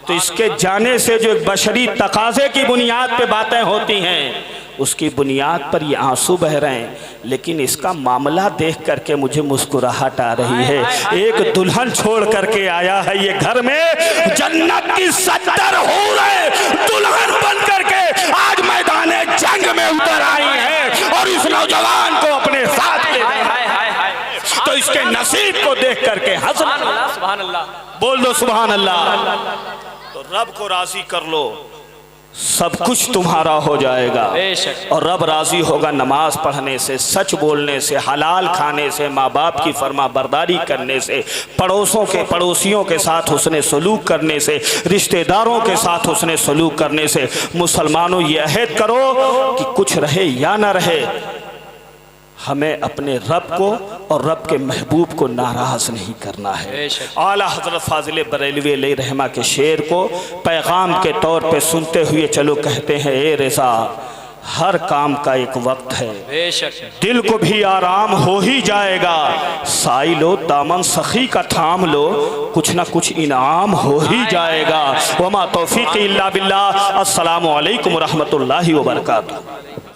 तो इसके जाने से जो एक बशरी तकाजे की बुनियाद पे बातें होती हैं, उसकी बुनियाद पर ये आंसू बह रहे हैं। लेकिन इसका मामला देख करके मुझे मुस्कुराहट आ रही है। एक दुल्हन छोड़ करके आया है ये घर में, जन्नत की 70 हूरें दुल्हन बन करके आज मैदान जंग में उतर आई हैं और इस नौजवान को अपने साथ ले तो इसके नसीब को देख करके हंस। सुभान अल्लाह, बोल दो सुभान अल्लाह। तो रब को राजी कर लो, सब कुछ तुम्हारा हो जाएगा। और रब राजी होगा नमाज पढ़ने से, सच बोलने से, हलाल खाने से, माँ बाप की फरमा बरदारी करने से, पड़ोसियों के साथ उसने सलूक करने से, रिश्तेदारों के साथ उसने सलूक करने से। मुसलमानों, ये अहद करो कि कुछ रहे या ना रहे, हमें अपने रब को और रब के महबूब को नाराज नहीं करना है। आला हजरत फाजिल बरेलवी अलैहि रहमा के शेर को पैगाम के तौर पे सुनते हुए चलो कहते हैं, ए रज़ा, हर काम का एक वक्त है, दिल को भी आराम हो ही जाएगा, साई लो, दामन सखी का थाम लो, कुछ ना कुछ इनाम हो ही जाएगा। वमा तौफीक़ी इल्ला बिल्लाह। अस्सलामु अलैकुम रहमतुल्लाहि व बरकातुहू।